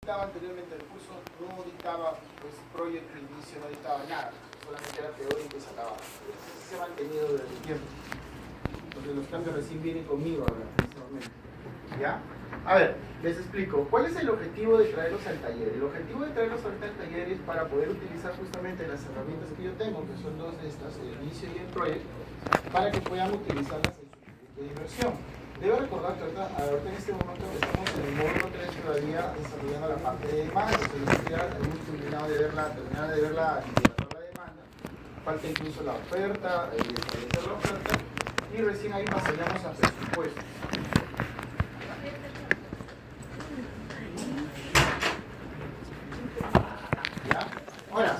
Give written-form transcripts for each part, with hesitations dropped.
dictaba anteriormente el curso, no dictaba pues project de inicio, no dictaba nada, solamente era teórico y se acababa. Se ha mantenido durante el tiempo, porque los cambios recién vienen conmigo ahora, en este momento. ¿Ya? A ver, les explico. ¿Cuál es el objetivo de traerlos al taller? El objetivo de traerlos ahorita al taller es para poder utilizar justamente las herramientas que yo tengo, que son dos de estas, el inicio y el project, para que puedan utilizarlas en su proyecto de inversión. Debo recordar que ahorita en este momento estamos en el módulo 3 todavía desarrollando la parte de demanda. Entonces ya hemos terminado de ver la demanda. Falta incluso la oferta, establecer la oferta, y recién ahí pasaríamos a presupuesto. ¿Ya? Ahora,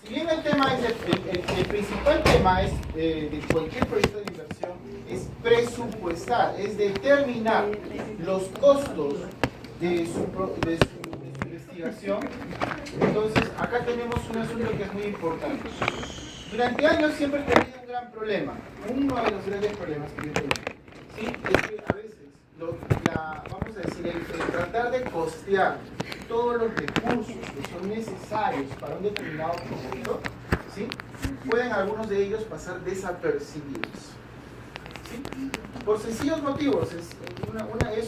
si bien el tema es el principal tema es de cualquier proyecto de inversión es presupuestar, es determinar los costos de su investigación. Entonces acá tenemos un asunto que es muy importante. Durante años siempre he tenido un gran problema, uno de los grandes problemas que yo tengo, ¿sí? Es que a veces vamos a decir, el tratar de costear todos los recursos que son necesarios para un determinado proyecto, ¿sí? Pueden algunos de ellos pasar desapercibidos, ¿sí? Por sencillos motivos. Es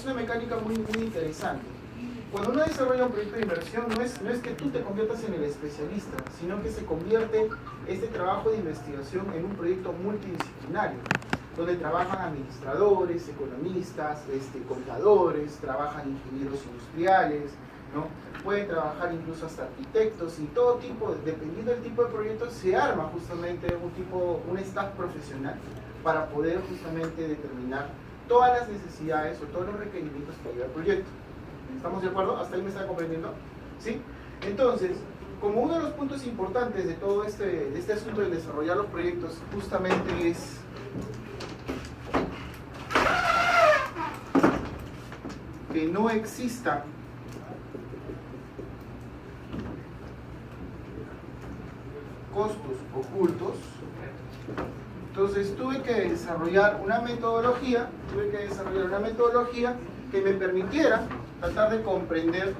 una mecánica muy interesante. Cuando uno desarrolla un proyecto de inversión, no es que tú te conviertas en el especialista, sino que se convierte este trabajo de investigación en un proyecto multidisciplinario, donde trabajan administradores, economistas, contadores, trabajan ingenieros industriales, ¿no? Pueden trabajar incluso hasta arquitectos y todo tipo, dependiendo del tipo de proyecto, se arma justamente un staff profesional para poder justamente determinar todas las necesidades o todos los requerimientos que lleva el proyecto. ¿Estamos de acuerdo? ¿Hasta ahí me está comprendiendo? ¿Sí? Entonces, como uno de los puntos importantes de todo este asunto de desarrollar los proyectos justamente es que no existan costos ocultos. Entonces tuve que desarrollar una metodología que me permitiera tratar de comprender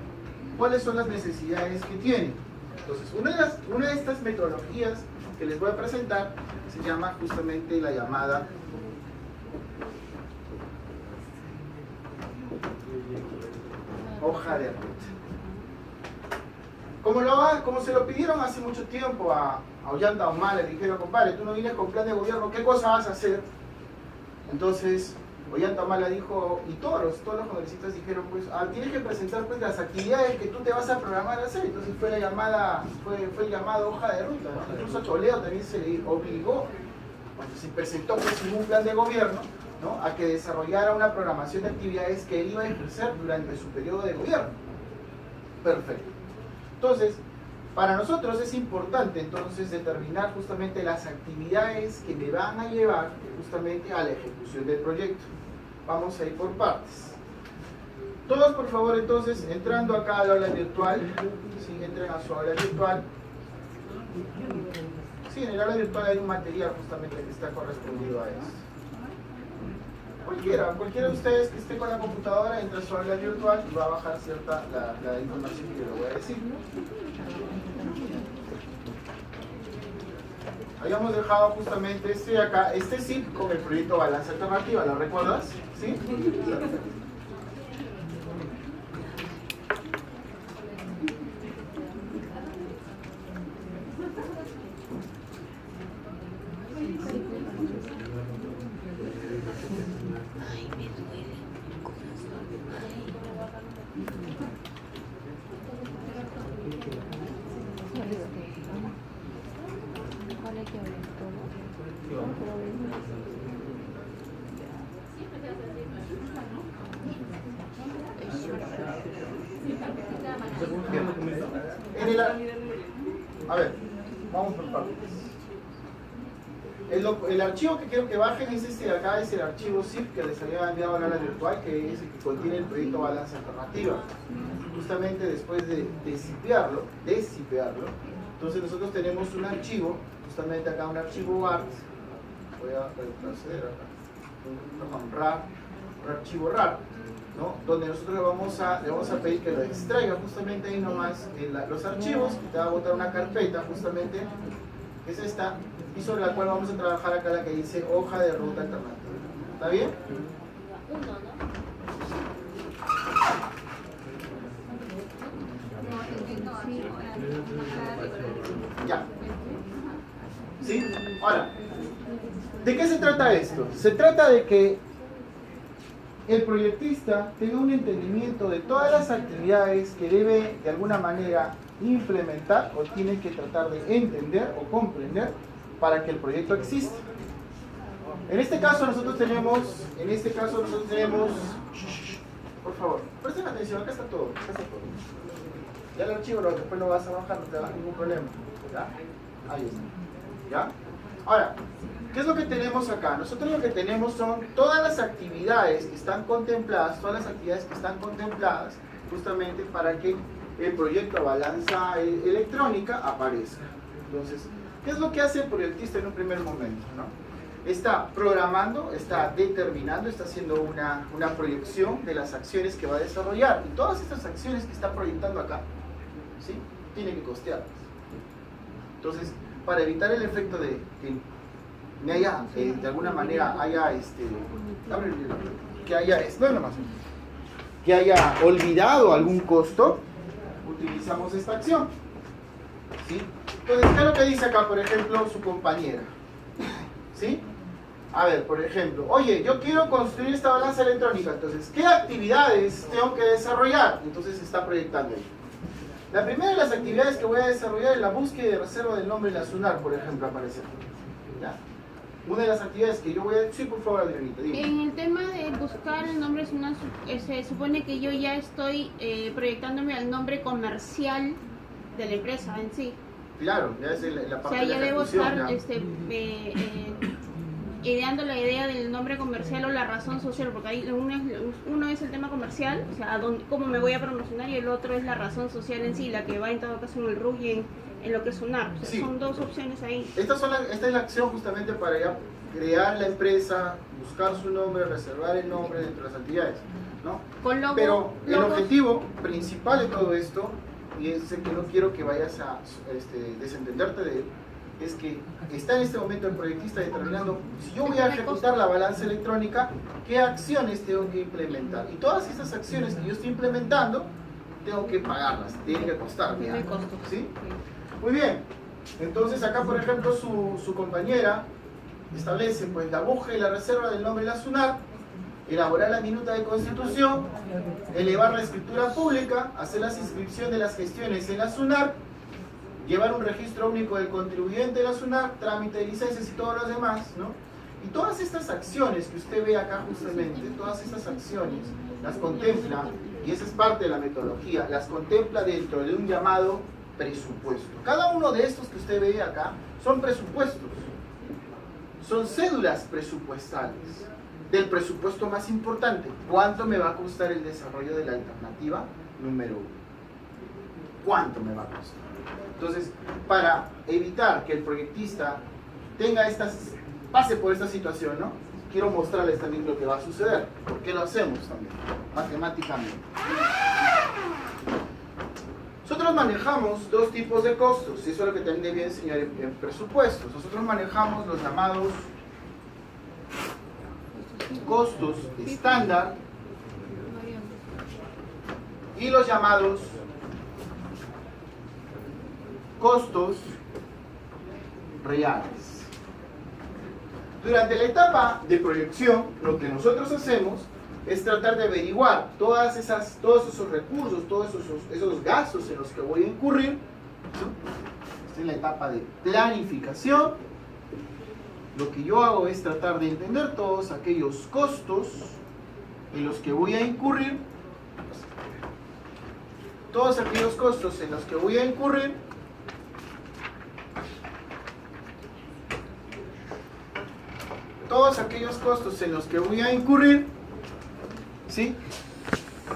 cuáles son las necesidades que tienen. Entonces una de estas metodologías que les voy a presentar se llama justamente la llamada hoja de ruta. Como se lo pidieron hace mucho tiempo a Ollanta Humala, le dijeron: compadre, tú no vienes con plan de gobierno, ¿qué cosa vas a hacer? Entonces Ollanta Humala dijo, y todos los congresistas dijeron, pues tienes que presentar pues las actividades que tú te vas a programar a hacer. Entonces fue el llamado hoja de ruta. Incluso a Toledo también se le obligó, cuando se presentó pues en un plan de gobierno, ¿no?, a que desarrollara una programación de actividades que él iba a ejercer durante su periodo de gobierno. Perfecto. Entonces, para nosotros es importante entonces determinar justamente las actividades que me van a llevar justamente a la ejecución del proyecto. Vamos a ir por partes. Todos, por favor, entonces, entrando acá al aula virtual, ¿sí? Entren a su aula virtual. Sí, en el aula virtual hay un material justamente que está correspondido a eso. Cualquiera de ustedes que esté con la computadora entra a su aula virtual y va a bajar la información que yo le voy a decir. Habíamos dejado justamente este zip con el proyecto Balanza Alternativa, ¿la recuerdas? ¿Sí? A ver, vamos por partes. El archivo que quiero que bajen es este de acá, es el archivo zip que les había enviado al aula virtual, que es el que contiene el proyecto Balanza Alternativa. Justamente después de descipearlo, entonces nosotros tenemos un archivo, justamente acá un archivo ART. Voy a retroceder acá. Un archivo RAR, ¿no? Donde nosotros le vamos a pedir que lo extraiga justamente ahí nomás los archivos, y te va a botar una carpeta justamente, que es esta, y sobre la cual vamos a trabajar acá la que dice hoja de ruta alternativa. ¿Está bien? Ya. ¿Sí? Ahora, ¿de qué se trata esto? Se trata de que el proyectista tenga un entendimiento de todas las actividades que debe de alguna manera implementar o tiene que tratar de entender o comprender para que el proyecto exista. En este caso nosotros tenemos, por favor, presten atención, acá está todo, Ya el archivo después lo vas a bajar, no te da ningún problema. ¿Ya? Ahí está. ¿Ya? Ahora, ¿qué es lo que tenemos acá? Nosotros lo que tenemos son todas las actividades que están contempladas, justamente para que el proyecto Balanza Electrónica aparezca. Entonces, ¿qué es lo que hace el proyectista en un primer momento, ¿no? Está programando, está determinando, está haciendo una proyección de las acciones que va a desarrollar. Y todas estas acciones que está proyectando acá, ¿sí? Tiene que costearlas. Entonces, para evitar el efecto de que me haya, de alguna manera, que haya olvidado algún costo, utilizamos esta acción. ¿Sí? Entonces, ¿qué es lo que dice acá, por ejemplo, su compañera? ¿Sí? A ver, por ejemplo, oye, yo quiero construir esta balanza electrónica, entonces, ¿qué actividades tengo que desarrollar? Entonces, se está proyectando ahí. La primera de las actividades que voy a desarrollar es la búsqueda y reserva del nombre de la SUNAR, por ejemplo, aparece aquí. ¿Ya? Una de las actividades que yo voy a... Sí, por favor, Adrianita, dime. En el tema de buscar el nombre SUNAR, se supone que yo ya estoy proyectándome al nombre comercial de la empresa en sí. Claro, ya es la parte o sea, de ya la debo estar ideando la idea del nombre comercial o la razón social, porque ahí uno es el tema comercial, o sea, cómo me voy a promocionar, y el otro es la razón social en sí, la que va en todo caso en el RUG y en lo que es SUNAR. O sea, sí. Son dos opciones ahí. Esta es la acción justamente para ya crear la empresa, buscar su nombre, reservar el nombre dentro de las actividades, ¿no? Con logo, pero el logos. objetivo principal de todo esto, y es el que no quiero que vayas a desentenderte de él, es que está en este momento el proyectista determinando si yo voy a ejecutar la balanza electrónica, qué acciones tengo que implementar. Y todas esas acciones que yo estoy implementando, tengo que pagarlas, tienen que costarme. ¿Sí? Muy bien. Entonces acá, por ejemplo, su compañera establece pues la búsqueda y la reserva del nombre de la SUNAR, elaborar la minuta de constitución, elevar la escritura pública, hacer la inscripción de las gestiones en la SUNAR, llevar un registro único del contribuyente de la SUNAR, trámite de licencias y todos los demás, ¿no? Y todas estas acciones que usted ve acá justamente, todas estas acciones las contempla, y esa es parte de la metodología, las contempla dentro de un llamado presupuesto. Cada uno de estos que usted ve acá son presupuestos, son cédulas presupuestales del presupuesto más importante. ¿Cuánto me va a costar el desarrollo de la alternativa número 1? ¿Cuánto me va a costar? Entonces, para evitar que el proyectista pase por esta situación, ¿no? Quiero mostrarles también lo que va a suceder. ¿Por qué lo hacemos también? Matemáticamente. Nosotros manejamos dos tipos de costos, y eso es lo que también debía enseñar en presupuestos. Nosotros manejamos los llamados costos estándar y los llamados costos reales. Durante la etapa de proyección, lo que nosotros hacemos es tratar de averiguar todos esos recursos, todos esos gastos en los que voy a incurrir, ¿no? Esta es la etapa de planificación. Lo que yo hago es tratar de entender todos aquellos costos en los que voy a incurrir, todos aquellos costos en los que voy a incurrir, ¿sí?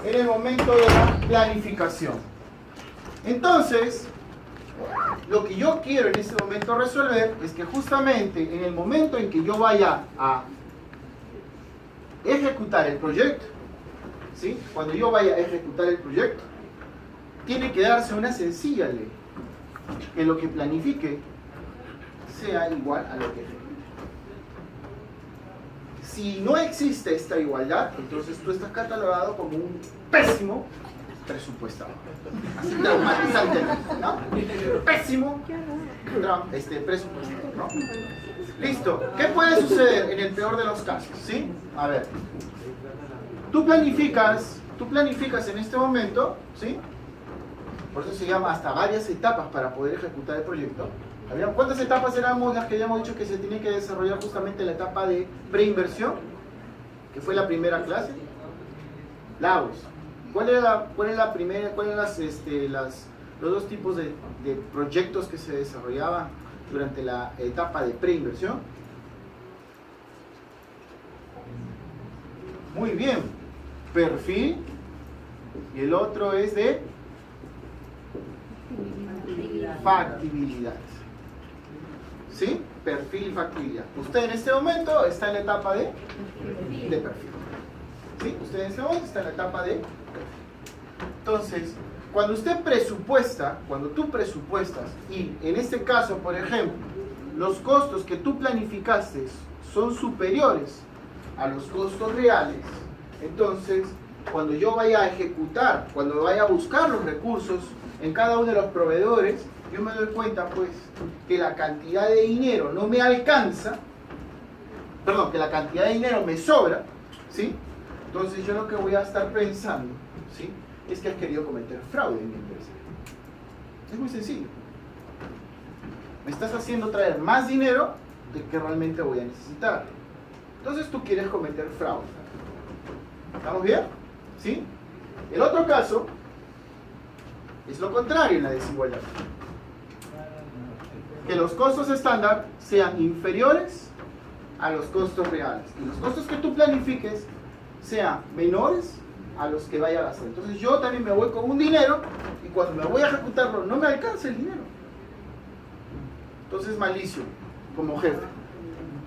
En el momento de la planificación. Entonces, lo que yo quiero en este momento resolver es que justamente en el momento en que yo vaya a ejecutar el proyecto, ¿sí? Cuando yo vaya a ejecutar el proyecto, tiene que darse una sencilla ley, que lo que planifique sea igual a lo que ejecute. Si no existe esta igualdad, entonces tú estás catalogado como un pésimo presupuestador. Así traumatizante, ¿no? Pésimo presupuestador, ¿no? Listo. ¿Qué puede suceder en el peor de los casos? ¿Sí? A ver. Tú planificas en este momento, ¿sí? Por eso se llama hasta varias etapas para poder ejecutar el proyecto. ¿Cuántas etapas éramos las que habíamos dicho que se tiene que desarrollar justamente la etapa de preinversión? Que fue la primera clase. Lagos. ¿Cuáles eran los dos tipos de proyectos que se desarrollaban durante la etapa de preinversión? Muy bien. Perfil. Y el otro es de factibilidad. ¿Sí? Perfil y factibilidad. Usted en este momento está en la etapa de perfil. ¿Sí? Usted en este momento está en la etapa de perfil. Entonces, cuando tú presupuestas, y en este caso, por ejemplo, los costos que tú planificaste son superiores a los costos reales, entonces, cuando yo vaya a ejecutar, cuando vaya a buscar los recursos en cada uno de los proveedores, yo me doy cuenta pues que la cantidad de dinero no me alcanza, perdón, que la cantidad de dinero me sobra, ¿sí? Entonces yo lo que voy a estar pensando, ¿sí?, es que has querido cometer fraude en mi empresa. Es muy sencillo. Me estás haciendo traer más dinero del que realmente voy a necesitar. Entonces tú quieres cometer fraude. ¿Estamos bien? ¿Sí? El otro caso es lo contrario en la desigualdad. Que los costos estándar sean inferiores a los costos reales. Y los costos que tú planifiques sean menores a los que vaya a gastar. Entonces yo también me voy con un dinero y cuando me voy a ejecutarlo no me alcanza el dinero. Entonces malicio como jefe.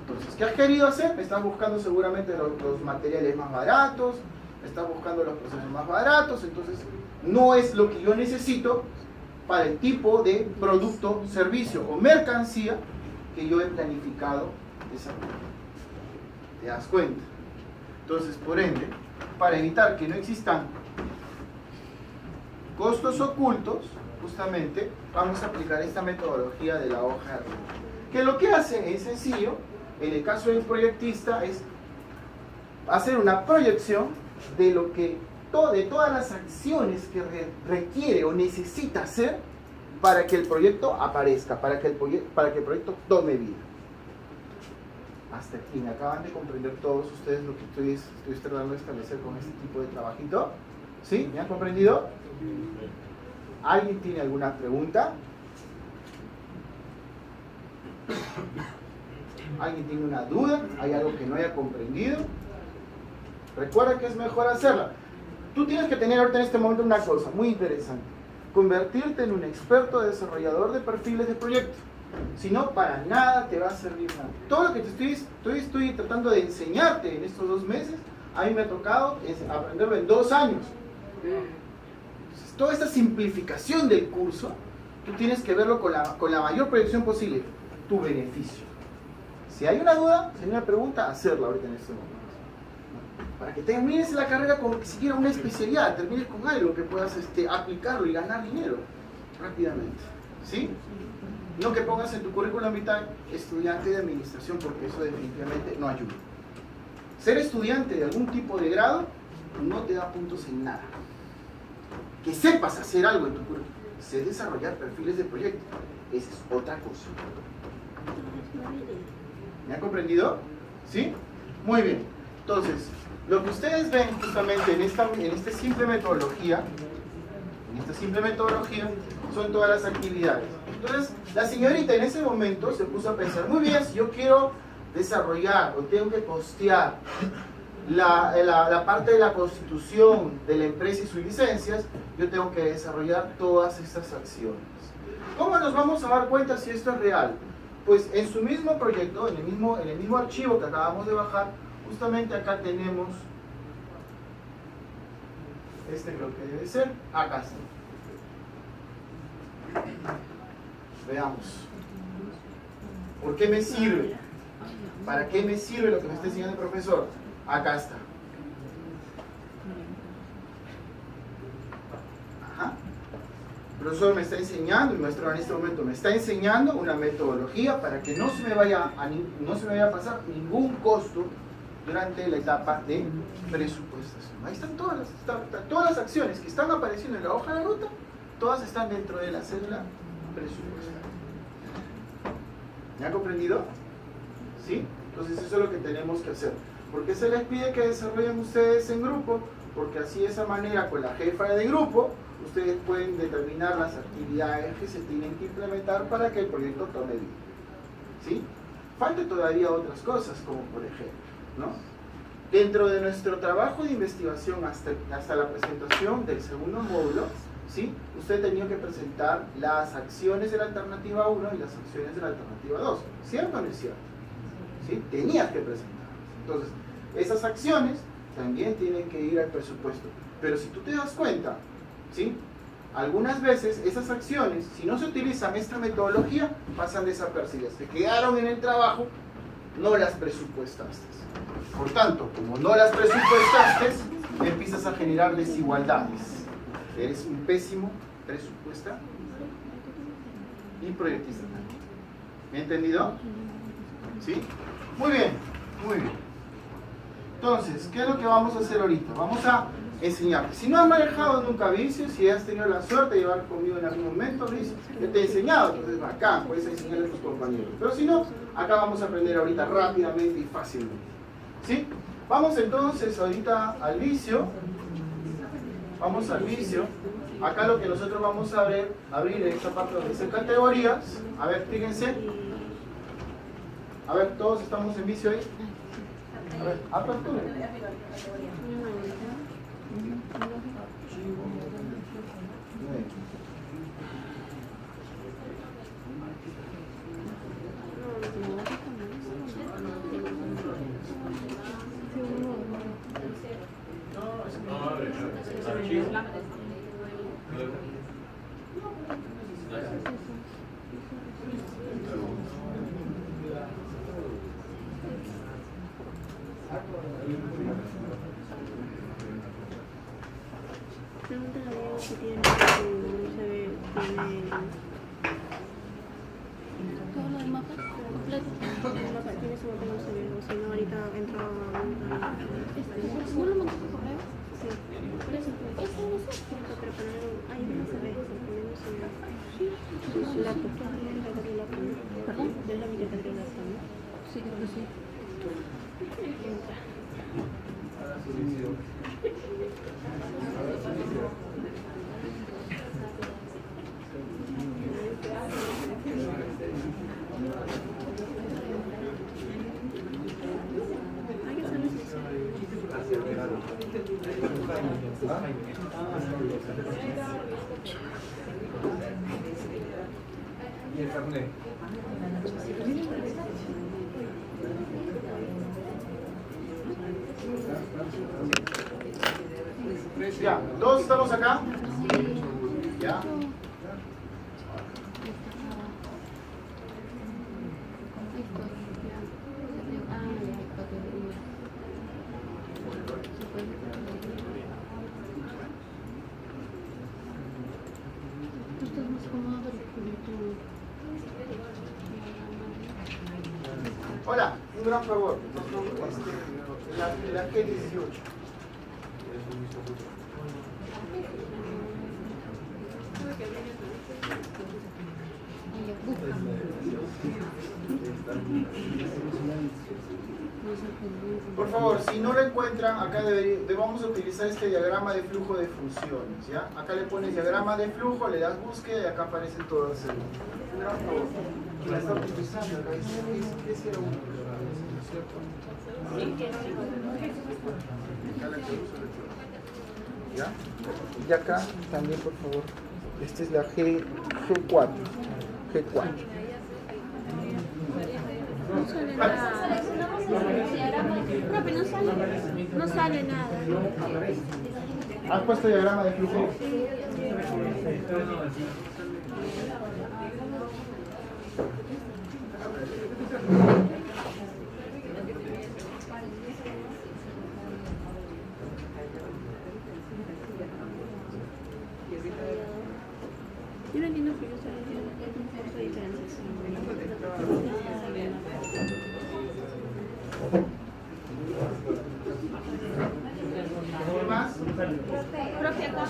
Entonces, ¿qué has querido hacer? Me estás buscando seguramente los materiales más baratos, me estás buscando los procesos más baratos, entonces no es lo que yo necesito para el tipo de producto, servicio o mercancía que yo he planificado desarrollar. ¿Te das cuenta? Entonces, por ende, para evitar que no existan costos ocultos, justamente vamos a aplicar esta metodología de la hoja de ruta, que lo que hace es sencillo. En el caso del proyectista es hacer una proyección de lo que de todas las acciones que requiere o necesita hacer para que el proyecto aparezca, para que el proyecto tome vida. Hasta aquí, ¿me acaban de comprender todos ustedes lo que estoy tratando de establecer con este tipo de trabajito? ¿Sí? ¿Me han comprendido? ¿Alguien tiene alguna pregunta? ¿Alguien tiene una duda? ¿Hay algo que no haya comprendido? Recuerda que es mejor hacerla. Tú tienes que tener ahorita en este momento una cosa muy interesante: convertirte en un experto desarrollador de perfiles de proyecto. Si no, para nada te va a servir nada. Todo lo que te estoy tratando de enseñarte en estos 2 meses, a mí me ha tocado aprenderlo en 2 años. Entonces, toda esta simplificación del curso, tú tienes que verlo con la mayor proyección posible, tu beneficio. Si hay una duda, si hay una pregunta, hacerla ahorita en este momento. Para que termines la carrera con siquiera una especialidad, termines con algo que puedas aplicarlo y ganar dinero rápidamente. ¿Sí? No que pongas en tu currículum vitae estudiante de administración, porque eso definitivamente no ayuda. Ser estudiante de algún tipo de grado no te da puntos en nada. Que sepas hacer algo en tu currículum, sé desarrollar perfiles de proyecto, esa es otra cosa. ¿Me han comprendido? ¿Sí? Muy bien. Entonces, lo que ustedes ven justamente en esta simple metodología, son todas las actividades. Entonces, la señorita en ese momento se puso a pensar, muy bien, si yo quiero desarrollar o tengo que costear la parte de la constitución de la empresa y sus licencias, yo tengo que desarrollar todas estas acciones. ¿Cómo nos vamos a dar cuenta si esto es real? Pues en su mismo proyecto, en el mismo archivo que acabamos de bajar, justamente acá tenemos Este es lo que debe ser. Acá está. Veamos. ¿Por qué me sirve? ¿Para qué me sirve lo que me está enseñando el profesor? Acá está. Ajá. El profesor me está enseñando, el maestro en este momento me está enseñando una metodología para que no se me vaya a pasar ningún costo durante la etapa de presupuestación. Ahí están todas las acciones que están apareciendo en la hoja de ruta, todas están dentro de la cédula presupuestaria. ¿Me han comprendido? ¿Sí? Entonces eso es lo que tenemos que hacer. ¿Por qué se les pide que desarrollen ustedes en grupo? Porque así de esa manera, con la jefa de grupo, ustedes pueden determinar las actividades que se tienen que implementar para que el proyecto tome vida. ¿Sí? Faltan todavía otras cosas, como por ejemplo, ¿no? Dentro de nuestro trabajo de investigación hasta la presentación del segundo módulo, ¿sí? Usted tenía que presentar las acciones de la alternativa 1 y las acciones de la alternativa 2. ¿Cierto o no es cierto? ¿Sí? Tenías que presentarlas. Entonces, esas acciones también tienen que ir al presupuesto. Pero si tú te das cuenta, ¿sí? Algunas veces esas acciones, si no se utilizan esta metodología, pasan desapercibidas. Te quedaron en el trabajo, no las presupuestaste. Por tanto, como no las presupuestaste, empiezas a generar desigualdades. Eres un pésimo presupuesta y proyectista. ¿Me he entendido? ¿Sí? Muy bien, muy bien. Entonces, ¿qué es lo que vamos a hacer ahorita? Vamos a enseñarte. Si no has manejado nunca Visio, si has tenido la suerte de llevar conmigo en algún momento Visio, yo te he enseñado, entonces acá puedes enseñarle a tus compañeros. Pero si no, acá vamos a aprender ahorita rápidamente y fácilmente. ¿Sí? Vamos entonces ahorita al Visio. Vamos al Visio. Acá lo que nosotros vamos a abrir en esta parte donde dice categorías. A ver, fíjense. A ver, todos estamos en Visio ahí. A ver, apertura. Pregúntale a Diego si tiene todo lo demás completo. El mapa tiene su mapa, no se ve, o si no ahorita entro a ¿no lo mandaste por correo? Sí. Por eso, eso no sé, pero ahí no se ve, no se ve. La cuestión de la biblioteca de la ¿perdón? De la biblioteca de la ¿no? Sí, creo que sí. Entra. Y el carnet. Ya, ¿todos estamos acá? ¿Ya? Hola, un gran favor. La G18. Por favor, si no lo encuentran, acá vamos a utilizar este diagrama de flujo de funciones, ¿ya? Acá le pones diagrama de flujo, le das búsqueda y acá aparecen todas. Un gran favor. La está utilizando acá. ¿Qué era uno? ¿Ya? Y acá también, por favor. Esta es la G4. G4. No sale nada. No, pero no sale nada. ¿Has puesto diagrama de flujo? Yo no entiendo por qué se hace diferenciación. ¿Qué más? Profe, acá.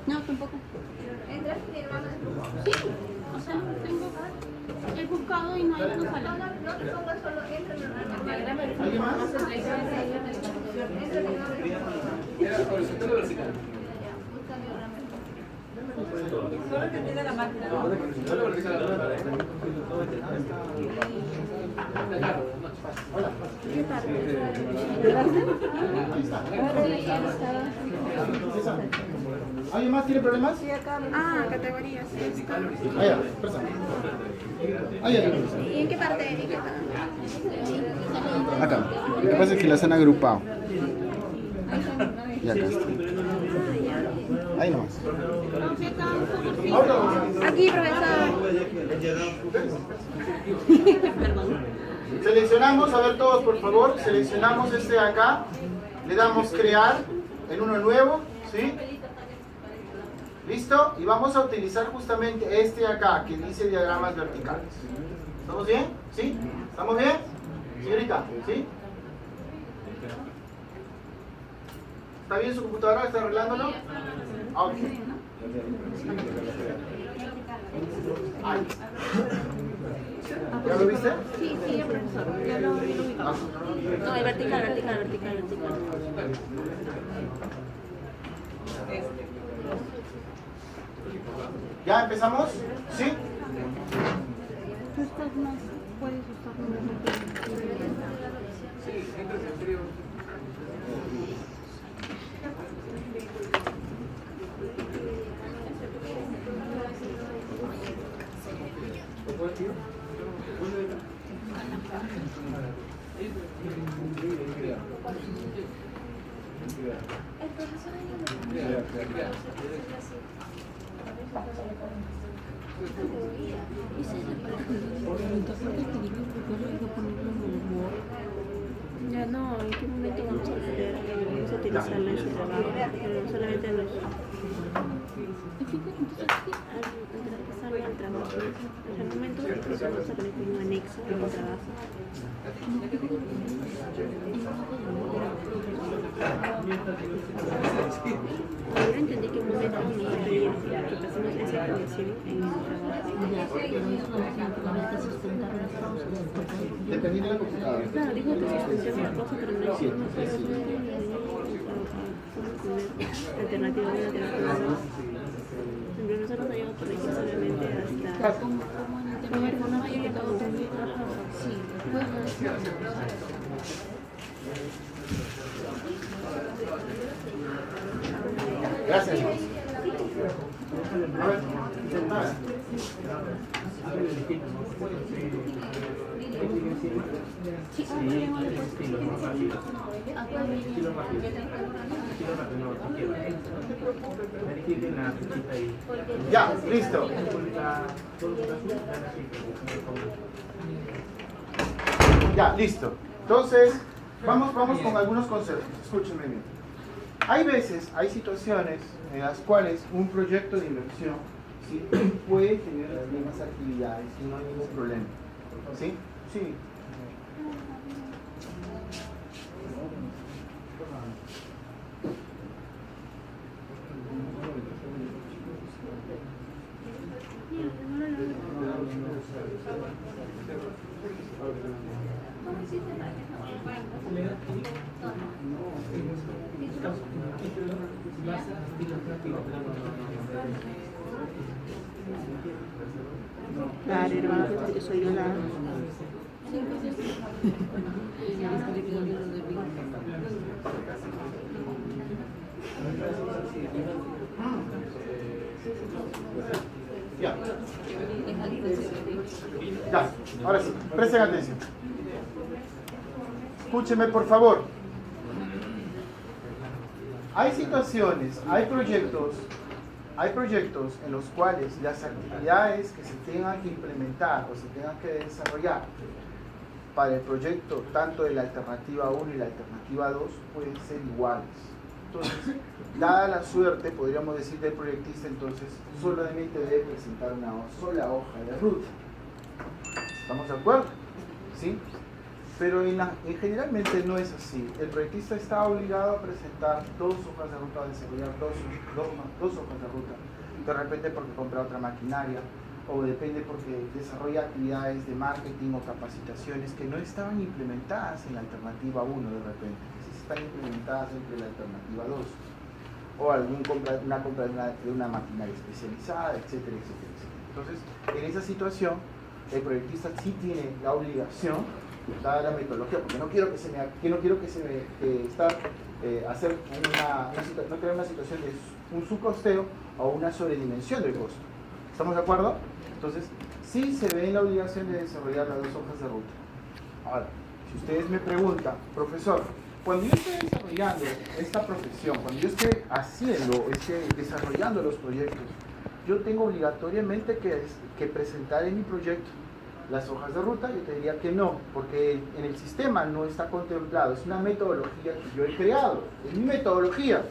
No, tampoco. Sí, o sea, tengo. He buscado y no hay una sala. ¿Alguien más? ¿Alguien más tiene problemas? Ah, categorías. Allá, presa. Allá. ¿Y en qué parte? Acá. Lo que pasa es que las han agrupado. Y acá está. Ahí nomás. Aquí, profesor. Perdón. Seleccionamos, a ver todos por favor, seleccionamos este de acá, le damos crear en uno nuevo, ¿sí? ¿Listo? Y vamos a utilizar justamente este de acá que dice diagramas verticales. ¿Estamos bien? ¿Sí? ¿Estamos bien? Señorita, ¿sí? ¿Está bien su computadora? ¿Está arreglándolo? Ah, ok. Ahí. ¿Ya lo viste? Sí, sí, profesor. Ya lo ubicamos. No, el vertical. ¿Ya empezamos? ¿Sí? Tú estás más, puedes usar Ya no, ¿en qué momento vamos a poder utilizarlo en su trabajo? Pero solamente los... al trabajo. En el momento vamos a poner como anexo al trabajo. Yo entendí que un momento nos va a pedir que pasemos esa información en el trabajo. Dependiendo de la computadora. Claro, dijo que se suspendía una cosa, pero no Sí, hicimos alternativa de la terapia. El profesor nos ayudó a corregir solamente hasta... A ver, no había llegado también. Sí, Gracias. A ver, nada. Ya, listo. Ya, listo. Entonces, vamos con algunos conceptos. Escúchenme bien. Hay veces, hay situaciones en las cuales un proyecto de inversión, ¿sí?, puede tener las mismas actividades y no hay ningún problema. ¿Sí? Sí. Claro, hermano, que soy yo la... Ya. Ya, ahora sí, presten atención. Escúchenme, por favor. hay situaciones, hay proyectos en los cuales las actividades que se tengan que implementar o se tengan que desarrollar para el proyecto tanto de la alternativa 1 y la alternativa 2 pueden ser iguales. Entonces, dada la suerte, podríamos decir, del proyectista, entonces solamente debe presentar una sola hoja de ruta. ¿Estamos de acuerdo? ¿Sí? Pero generalmente no es así. El proyectista está obligado a presentar 2 hojas de ruta, a desarrollar dos hojas de ruta. De repente porque compra otra maquinaria, o depende porque desarrolla actividades de marketing o capacitaciones que no estaban implementadas en la alternativa 1 de repente, que sí están implementadas entre la alternativa 2, o una compra de una maquinaria especializada, etcétera, etcétera, etcétera. Entonces, en esa situación, el proyectista sí tiene la obligación, dada la metodología, porque no quiero crear una situación de un subcosteo o una sobredimensión del costo. ¿Estamos de acuerdo? Entonces, sí se ve en la obligación de desarrollar las 2 hojas de ruta. Ahora, si ustedes me preguntan, profesor, cuando yo estoy desarrollando esta profesión, cuando yo estoy desarrollando los proyectos, yo tengo obligatoriamente que presentar en mi proyecto las hojas de ruta. Yo te diría que no, porque en el sistema no está contemplado, es una metodología que yo he creado, es mi metodología,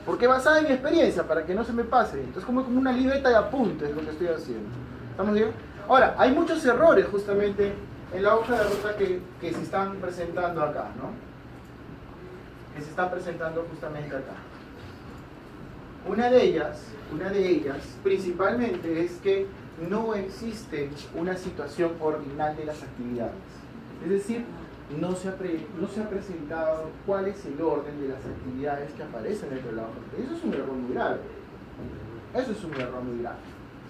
porque basada en mi experiencia, para que no se me pase. Entonces como una libreta de apuntes lo que estoy haciendo. ¿Estamos bien? Ahora, hay muchos errores justamente en la hoja de ruta que se están presentando acá, ¿no? Que se están presentando justamente acá. Una de ellas principalmente es que no existe una situación ordinal de las actividades. Es decir, no se ha presentado cuál es el orden de las actividades que aparecen dentro de la hoja. Eso es un error muy grave.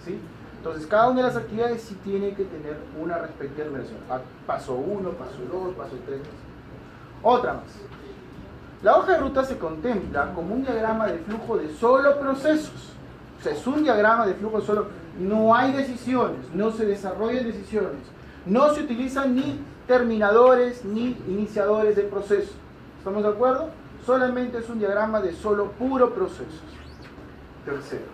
¿Sí? Entonces, cada una de las actividades sí tiene que tener una respectiva numeración. Paso 1, paso 2, paso 3. Otra más. La hoja de ruta se contempla como un diagrama de flujo de solo procesos. O sea, es un diagrama de flujo solo. No hay decisiones, no se desarrollan decisiones. No se utilizan ni terminadores ni iniciadores de proceso. ¿Estamos de acuerdo? Solamente es un diagrama de solo puro procesos. Tercero,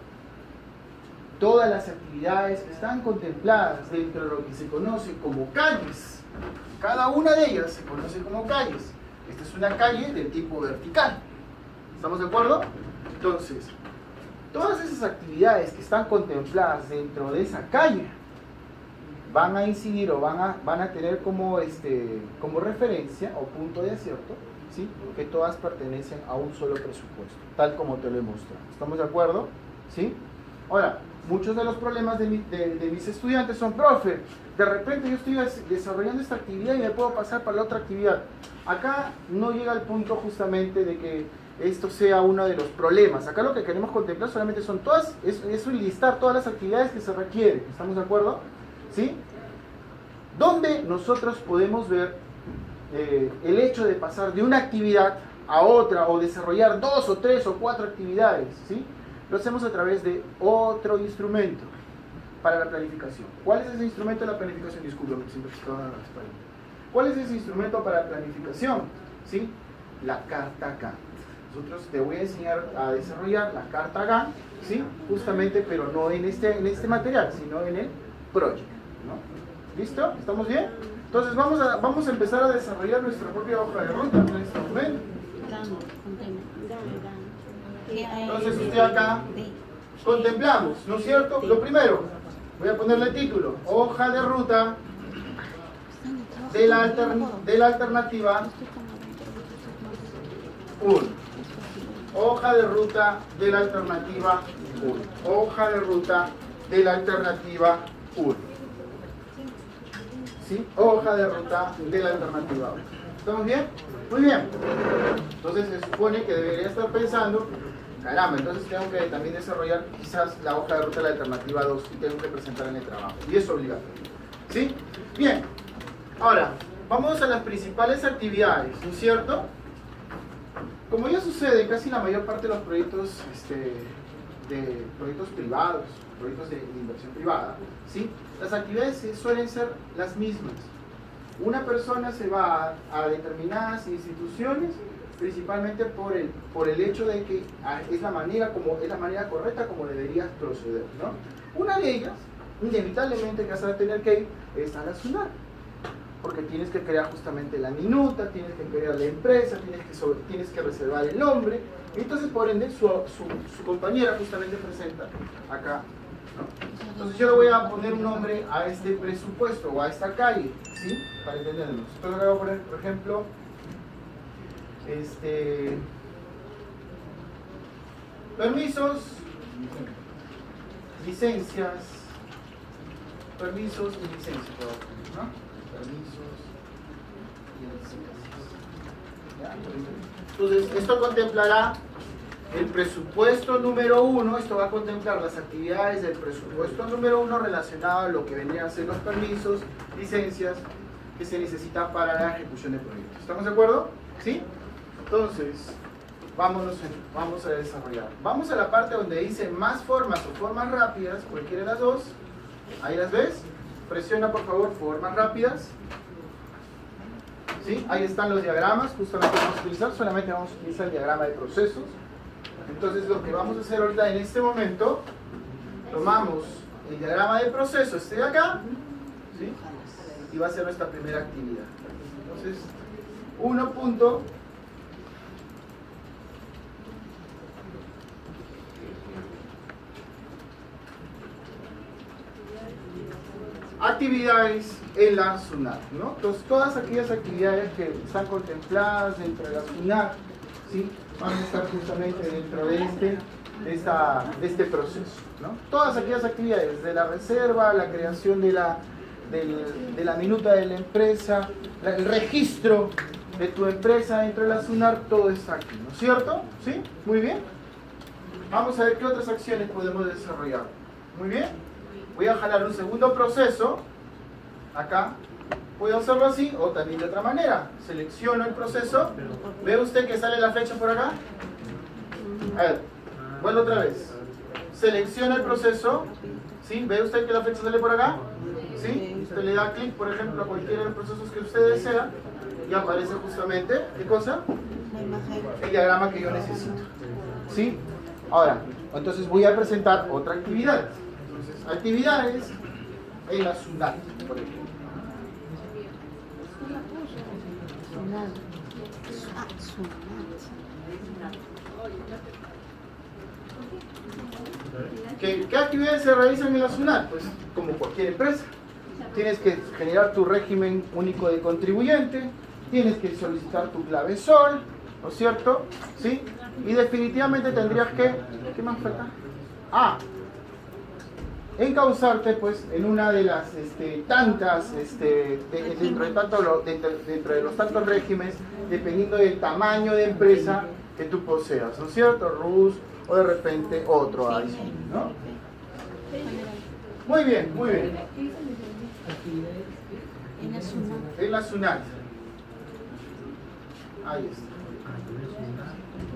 todas las actividades que están contempladas dentro de lo que se conoce como calles, cada una de ellas se conoce como calles. Esta es una calle del tipo vertical. ¿Estamos de acuerdo? Entonces, todas esas actividades que están contempladas dentro de esa calle van a incidir o van a tener como referencia o punto de acierto, ¿sí? Que todas pertenecen a un solo presupuesto, tal como te lo he mostrado. ¿Estamos de acuerdo? ¿Sí? Ahora, muchos de los problemas de mis estudiantes son, profe, de repente yo estoy desarrollando esta actividad y me puedo pasar para la otra actividad. Acá no llega al punto justamente de que esto sea uno de los problemas. Acá lo que queremos contemplar solamente son es listar todas las actividades que se requieren. ¿Estamos de acuerdo? ¿Sí? Donde nosotros podemos ver el hecho de pasar de una actividad a otra o desarrollar 2 o 3 o 4 actividades, ¿sí? Lo hacemos a través de otro instrumento para la planificación. ¿Cuál es ese instrumento de la planificación? Disculpen, siempre se estaban a la espalda. ¿Cuál es ese instrumento para la planificación? ¿Sí? La carta Gantt. Nosotros te voy a enseñar a desarrollar la carta Gantt, ¿sí? Justamente, pero no en este material, sino en el project, ¿no? ¿Listo? ¿Estamos bien? Entonces vamos a empezar a desarrollar nuestra propia hoja de ruta en este momento. Entonces usted acá contemplamos, ¿no es cierto? Lo primero, voy a ponerle título, hoja de ruta de la alternativa 1. Hoja de ruta de la alternativa 1. Hoja de ruta de la alternativa 1. ¿Sí? Hoja de ruta de la alternativa 1. ¿Estamos bien? Muy bien. Entonces se supone que debería estar pensando, caramba, entonces tengo que también desarrollar quizás la hoja de ruta de la alternativa 2 y tengo que presentar en el trabajo. Y es obligatorio. ¿Sí? Bien. Ahora, vamos a las principales actividades, ¿no es cierto? Como ya sucede en casi la mayor parte de los proyectos, proyectos privados, proyectos de inversión privada, ¿sí? Las actividades suelen ser las mismas. Una persona se va a determinadas instituciones, principalmente por el hecho de que es la manera correcta como deberías proceder, ¿no? Una de ellas, inevitablemente que vas a tener que ir, es a la SUNAT, porque tienes que crear justamente la minuta, tienes que crear la empresa, tienes que reservar el nombre, y entonces por ende su compañera justamente presenta acá, ¿no? Entonces yo le voy a poner un nombre a este presupuesto o a esta calle, ¿sí? Para entendernos. Entonces le voy a poner, por ejemplo, permisos, licencias, permisos y licencias, ¿no? Permisos y licencias. ¿Ya? Entonces, esto contemplará el presupuesto número 1, esto va a contemplar las actividades del presupuesto número 1 relacionado a lo que vendrían a ser los permisos, licencias que se necesitan para la ejecución de proyectos. ¿Estamos de acuerdo? ¿Sí? Entonces, vamos a desarrollar. Vamos a la parte donde dice más formas o formas rápidas, cualquiera de las dos. Ahí las ves. Presiona por favor formas rápidas. ¿Sí? Ahí están los diagramas, justamente vamos a utilizar, solamente vamos a utilizar el diagrama de procesos. Entonces lo que vamos a hacer ahorita en este momento, tomamos el diagrama de proceso, este de acá, ¿sí? Y va a ser nuestra primera actividad. Entonces, 1 punto. Actividades en la SUNAT, ¿no? Entonces, todas aquellas actividades que están contempladas dentro de la SUNAT, ¿sí? Van a estar justamente dentro de este proceso, ¿no? Todas aquellas actividades, de la reserva, la creación de la minuta de la empresa, el registro de tu empresa dentro de la SUNAT, todo está aquí, ¿no es cierto? ¿Sí? Muy bien. Vamos a ver qué otras acciones podemos desarrollar. Muy bien. Voy a jalar un segundo proceso, acá, puedo hacerlo así o también de otra manera. Selecciono el proceso, ¿ve usted que sale la flecha por acá? A ver, vuelvo otra vez. Selecciona el proceso, ¿sí? ¿Ve usted que la flecha sale por acá? ¿Sí? Usted le da clic, por ejemplo, a cualquiera de los procesos que usted desea y aparece justamente, ¿qué cosa? El diagrama que yo necesito, ¿sí? Ahora, entonces voy a presentar otra actividad. Actividades en la SUNAT, por ejemplo. ¿Qué actividades se realizan en la SUNAT? Pues como cualquier empresa. Tienes que generar tu régimen único de contribuyente, tienes que solicitar tu clave SOL, ¿no es cierto? ¿Sí? Y definitivamente tendrías que... ¿Qué más falta? Encauzarte pues en una de las tantas dentro de los tantos regímenes, dependiendo del tamaño de empresa que tú poseas, ¿no es cierto? RUS o de repente otro ahí, ¿no? Muy bien, muy bien. En la SUNAT. Ahí está.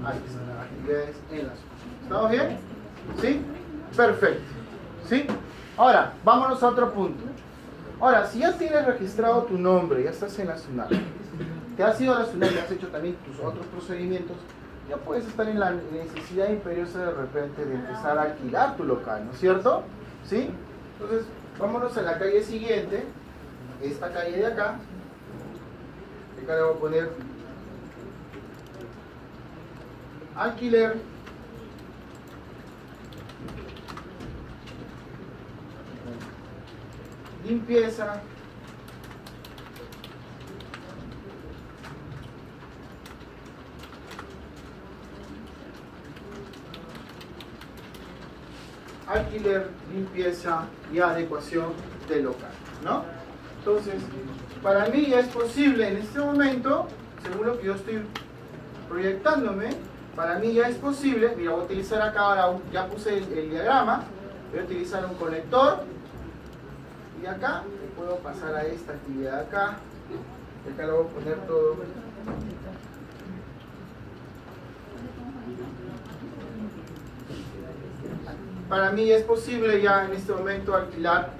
Ahí está. Actividades en la SUNAT. ¿Estamos bien? ¿Sí? Perfecto. ¿Sí? Ahora, vámonos a otro punto. Ahora, si ya tienes registrado tu nombre, ya estás en la SUNAT, te has ido a la SUNAT y has hecho también tus otros procedimientos, ya puedes estar en la necesidad imperiosa de repente de empezar a alquilar tu local, ¿no es cierto? ¿Sí? Entonces, vámonos a la calle siguiente, esta calle de acá. Acá le voy a poner alquiler limpieza alquiler, limpieza y adecuación del local, ¿no? Entonces, para mí ya es posible en este momento, según lo que yo estoy proyectándome, para mí ya es posible, mira, voy a utilizar acá ahora, ya puse el diagrama, voy a utilizar un conector, y acá le puedo pasar a esta actividad acá, y acá le voy a poner todo. Para mí es posible ya en este momento alquilar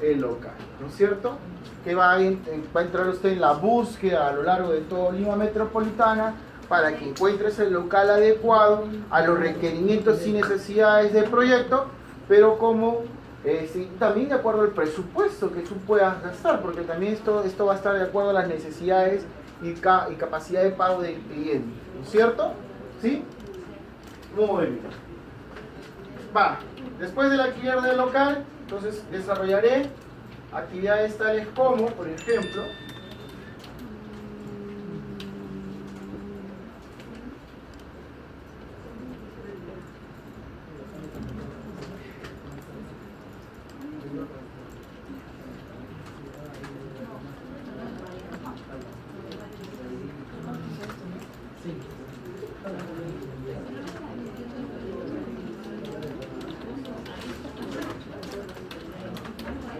el local, ¿no es cierto? Que va a entrar usted en la búsqueda a lo largo de todo Lima Metropolitana para que encuentres el local adecuado a los requerimientos y necesidades del proyecto, pero como sí, también de acuerdo al presupuesto que tú puedas gastar, porque también esto va a estar de acuerdo a las necesidades y capacidad de pago del cliente, ¿no es cierto? ¿Sí? Muy bien. Va, después del alquiler del local, entonces desarrollaré actividades tales como, por ejemplo,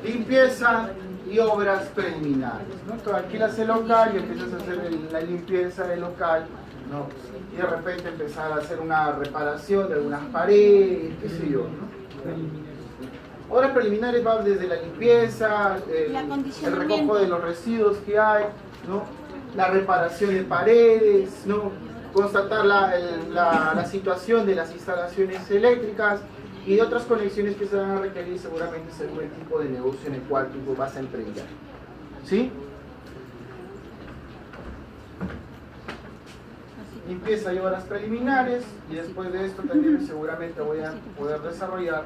limpieza y obras preliminares, ¿no? Tú alquilas el local y empiezas a hacer la limpieza del local, ¿no? Y de repente empezar a hacer una reparación de algunas paredes, qué sé yo, ¿no? Obras preliminares van desde la limpieza, el recojo de los residuos que hay, ¿no? La reparación de paredes, ¿no? Constatar la situación de las instalaciones eléctricas y de otras conexiones que se van a requerir seguramente según el tipo de negocio en el cual tú vas a emprender. ¿Sí? Limpieza y obras preliminares, y después de esto también seguramente voy a poder desarrollar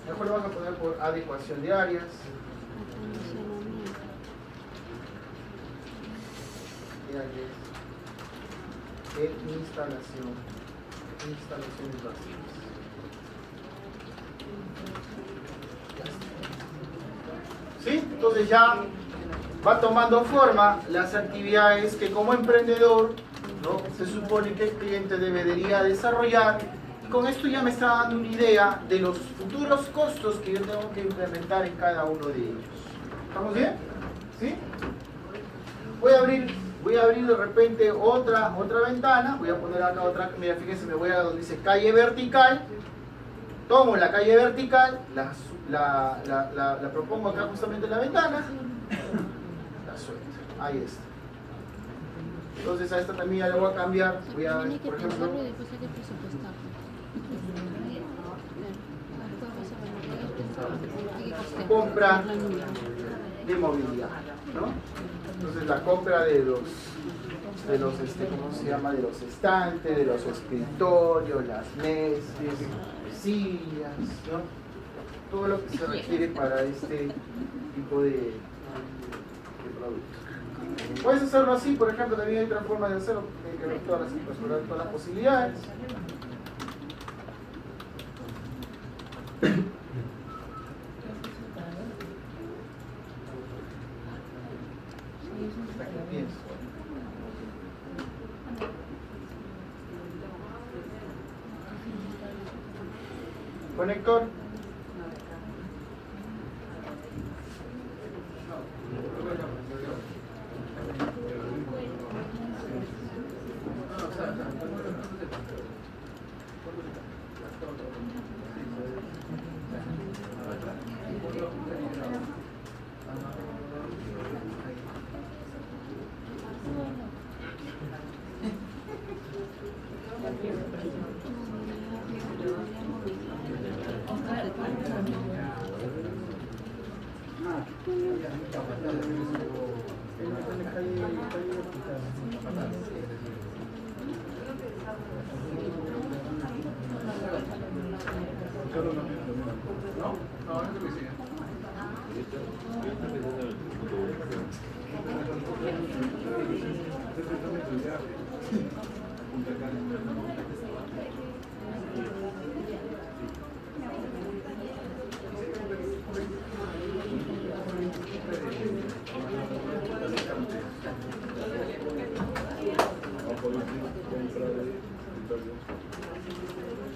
mejor lo vamos a poner por adecuación de áreas, e instalaciones básicas. ¿Sí? Entonces ya va tomando forma las actividades que como emprendedor, ¿no?, se supone que el cliente debería desarrollar. Con esto ya me está dando una idea de los futuros costos que yo tengo que implementar en cada uno de ellos. ¿Estamos bien? ¿Sí? Voy a abrir de repente otra ventana. Voy a poner acá otra. Mira, fíjense, me voy a donde dice calle vertical. Tomo la calle vertical, la propongo acá justamente en la ventana. La suelto. Ahí está. Entonces a esta también ya le voy a cambiar. Voy a, por ejemplo, compra de mobiliario, ¿no? Entonces la compra de los ¿cómo se llama? De los estantes, de los escritorios, las mesas, sillas, ¿no? Todo lo que se requiere para este tipo de producto. Puedes hacerlo así, por ejemplo, también hay otra forma de hacerlo, hay que ver todas las posibilidades. Conector.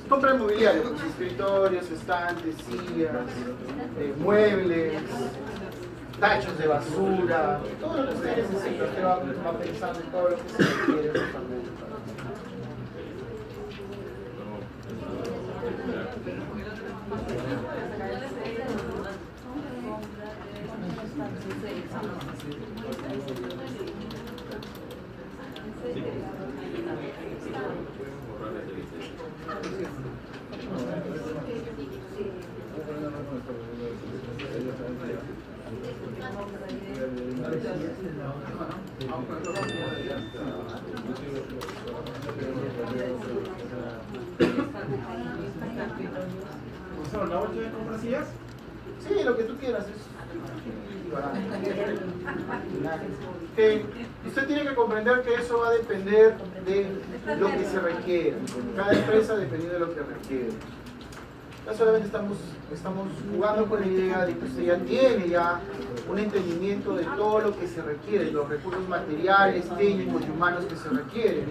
Compra el mobiliario, pues, escritorios, estantes, sillas, muebles, tachos de basura, todo lo que ustedes necesitan. Usted va pensando en todo lo que se requiere. ¿La bolsa de compras? Sí, lo que tú quieras. Usted tiene que comprender que eso va a depender de lo que se requiere. Cada empresa dependiendo de lo que requiere. Ya solamente estamos jugando con la idea de que usted ya tiene un entendimiento de todo lo que se requiere, los recursos materiales, técnicos y humanos que se requieren.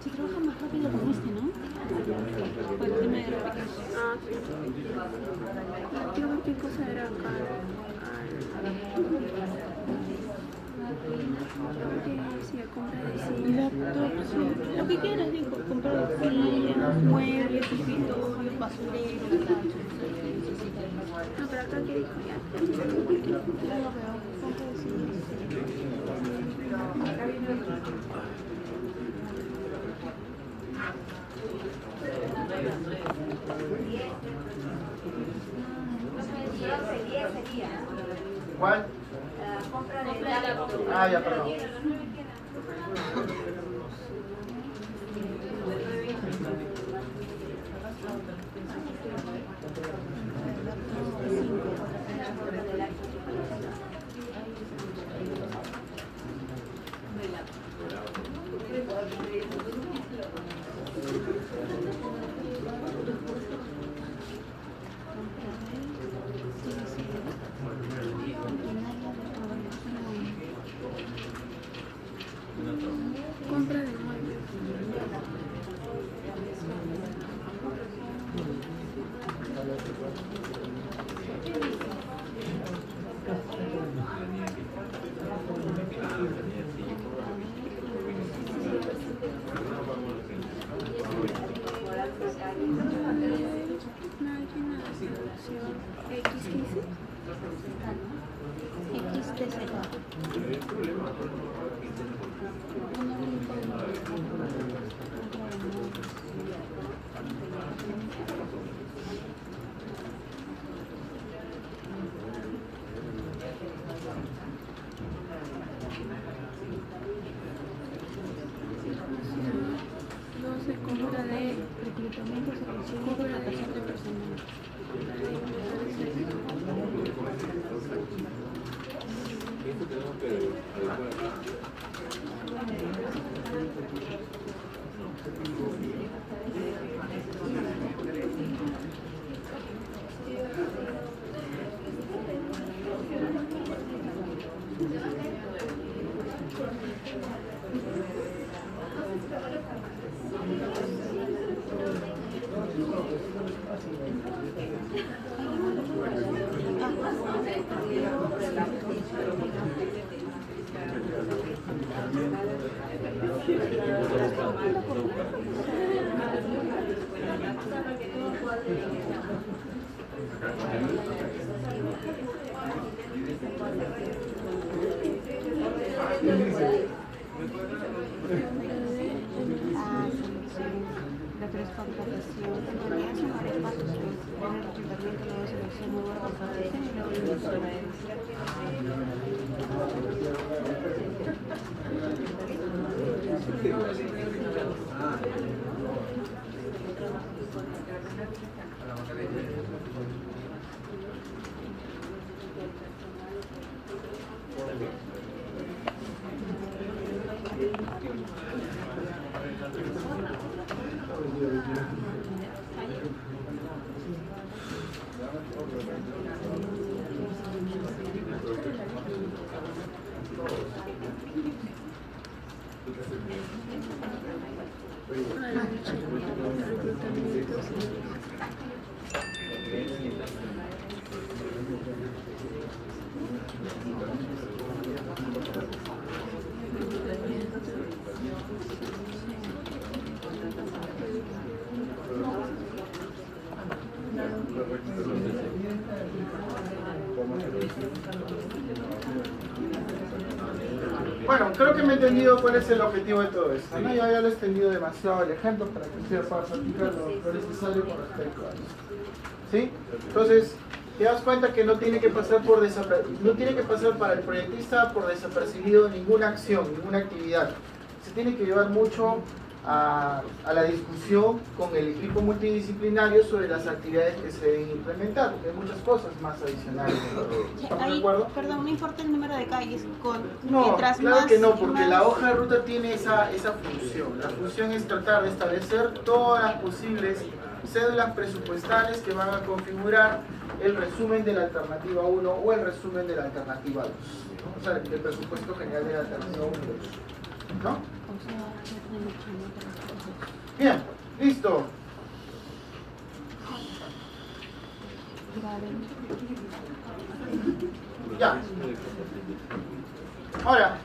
Si trabaja más rápido con este, ¿no? Por el tema de gráficas. Ah, sí. Quiero ver qué cosa era acá. Compra de laptops, lo que quieras, digo, comprar sillas, muebles, escritorios, basureros. No, pero acá que dijo ya. Ya lo veo. Compra de sillas. ¿Cuál? Compra de laptop. Ah, ya, perdón. Compra de muebles. Compra de reclutamiento, cobro de la tarjeta personal. La transportación, en realidad son varios pasos. Tener reclutamiento, luego selección, luego la contratación y luego Bueno, creo que me he entendido cuál es el objetivo de todo esto, ¿no? Ya lo he extendido demasiado el ejemplo para que ustedes puedan practicar lo necesario con respecto a eso. ¿Sí? Entonces, te das cuenta que no tiene que pasar para el proyectista por desapercibido ninguna acción, ninguna actividad. Se tiene que llevar mucho a la discusión con el equipo multidisciplinario sobre las actividades que se deben implementar, porque hay muchas cosas más adicionales. ¿Estamos de acuerdo? Perdón, no importa el número de calles. No, mientras claro más, que no, porque más... la hoja de ruta tiene esa función. La función es tratar de establecer todas las posibles cédulas presupuestales que van a configurar el resumen de la alternativa 1 o el resumen de la alternativa 2. O sea, el presupuesto general de la alternativa 1 y 2. ¿No? Bien, listo. Ya. Ahora,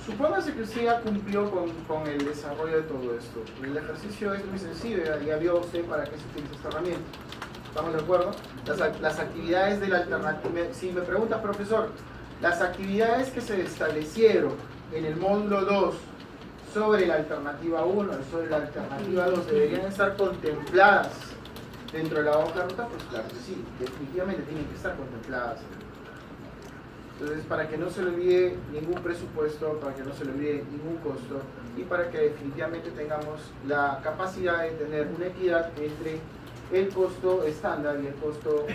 supóngase que usted ya cumplió con el desarrollo de todo esto. El ejercicio es muy sencillo, ya vio usted para qué se utiliza esta herramienta. ¿Estamos de acuerdo? Las actividades de la alternativa. Si me pregunta, profesor, las actividades que se establecieron en el módulo 2 sobre la alternativa 1 y sobre la alternativa 2 deberían estar contempladas dentro de la hoja de ruta, pues claro que sí, definitivamente tienen que estar contempladas. Entonces, para que no se le olvide ningún presupuesto, para que no se le olvide ningún costo y para que definitivamente tengamos la capacidad de tener una equidad entre el costo estándar y el costo